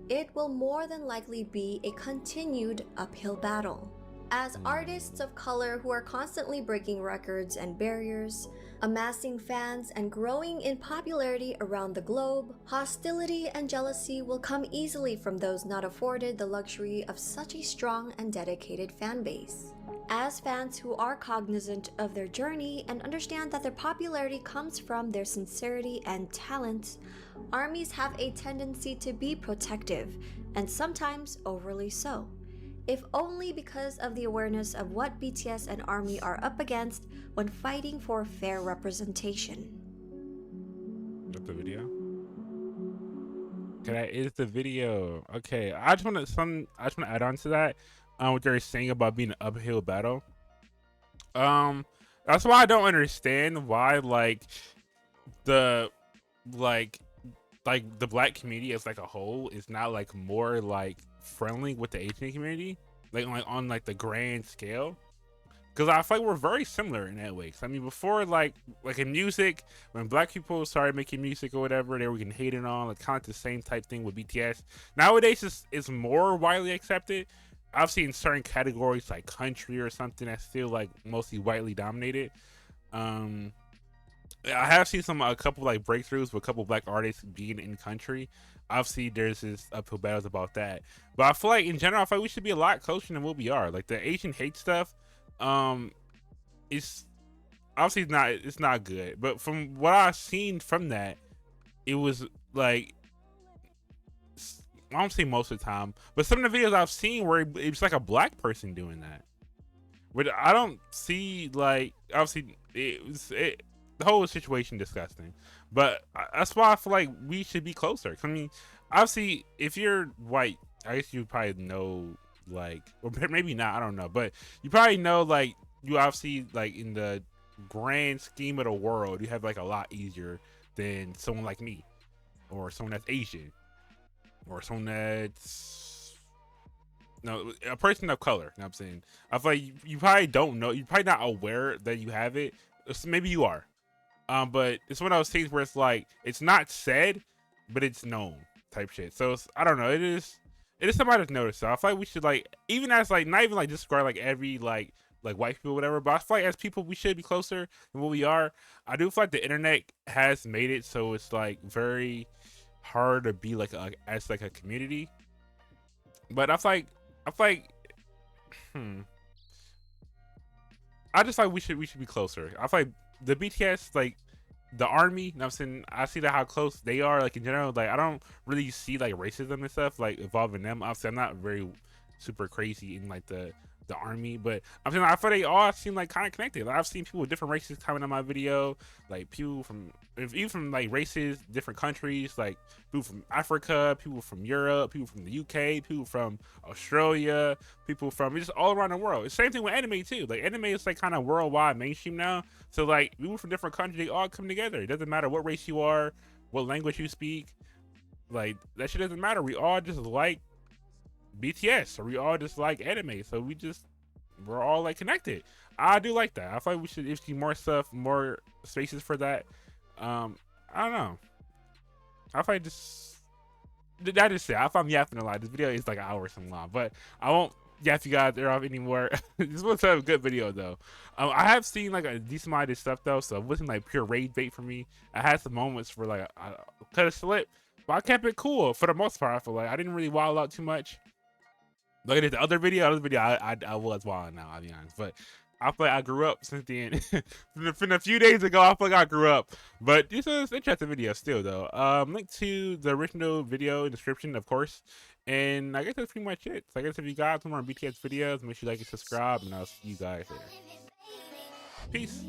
It will more than likely be a continued uphill battle. As artists of color who are constantly breaking records and barriers, amassing fans, and growing in popularity around the globe, hostility and jealousy will come easily from those not afforded the luxury of such a strong and dedicated fan base. As fans who are cognizant of their journey and understand that their popularity comes from their sincerity and talent, ARMYs have a tendency to be protective, and sometimes overly so, if only because of the awareness of what BTS and ARMY are up against when fighting for fair representation. Is that the video? Is the video. Okay, I just want to add on to that. What they're saying about being an uphill battle. That's why I don't understand why the black community as like a whole is not like more like friendly with the Asian community, like on the grand scale. Because I feel like we're very similar in that way. I mean, before like in music, when black people started making music or whatever, they were getting hated on, like kind of the same type thing with BTS. Nowadays, it's more widely accepted. I've seen certain categories like country or something that's still like mostly whitely dominated. I have seen a couple like breakthroughs with a couple black artists being in country. Obviously, there's this uphill battles about that. But I feel like in general, I feel like we should be a lot closer than what we are. Like the Asian hate stuff, it's obviously it's not good. But from what I've seen from that, it was like, I don't say most of the time, but some of the videos I've seen where it's like a black person doing that. But I don't see like, obviously the whole situation disgusting. But that's why I feel like we should be closer. I mean, obviously, if you're white, I guess you probably know like, or maybe not, I don't know, but you probably know like, you obviously like in the grand scheme of the world, you have like a lot easier than someone like me, or someone that's Asian, or someone that's No, a person of color. You know what I'm saying? I feel like you probably don't know. You're probably not aware that you have it. Maybe you are. But it's one of those things where it's like it's not said, but it's known type shit. So I don't know. It is somebody that's noticed. So I feel like we should like, even as like, not even like describe like every like white people or whatever, but I feel like as people we should be closer than what we are. I do feel like the internet has made it so it's like very hard to be like as like a community. But I feel like I just like we should be closer. I feel like the BTS, like the army, you know what I'm saying, I see that how close they are, like in general. Like I don't really see like racism and stuff like involving them. Obviously I'm not very super crazy in like the army, but I'm saying I feel they all seem like kind of connected. Like I've seen people with different races comment on my video, like people from even from like races, different countries, like people from Africa, people from Europe, people from the UK, people from Australia, people from just all around the world. It's the same thing with anime too. Like anime is like kind of worldwide mainstream now. So like people from different countries, they all come together. It doesn't matter what race you are, what language you speak. Like that shit doesn't matter. We all just like BTS, or we all just like anime, so we're all like connected. I do like that. I feel like we should see more stuff, more spaces for that. I don't know. I feel like that is it. I feel I'm yapping a lot. This video is like an hour or something long, but I won't yap you guys there off anymore. This was a good video though. I have seen like a decent amount of stuff though, so it wasn't like pure rage bait for me. I had some moments where like I cut a slip, but I kept it cool for the most part. I feel like I didn't really wild out too much. Look at the other video. I was wild now, I'll be honest. But I feel like I grew up since then. From a few days ago, I feel like I grew up. But this is an interesting video still, though. Link to the original video in the description, of course. And I guess that's pretty much it. So I guess if you guys want more BTS videos, make sure you like and subscribe. And I'll see you guys later. Peace.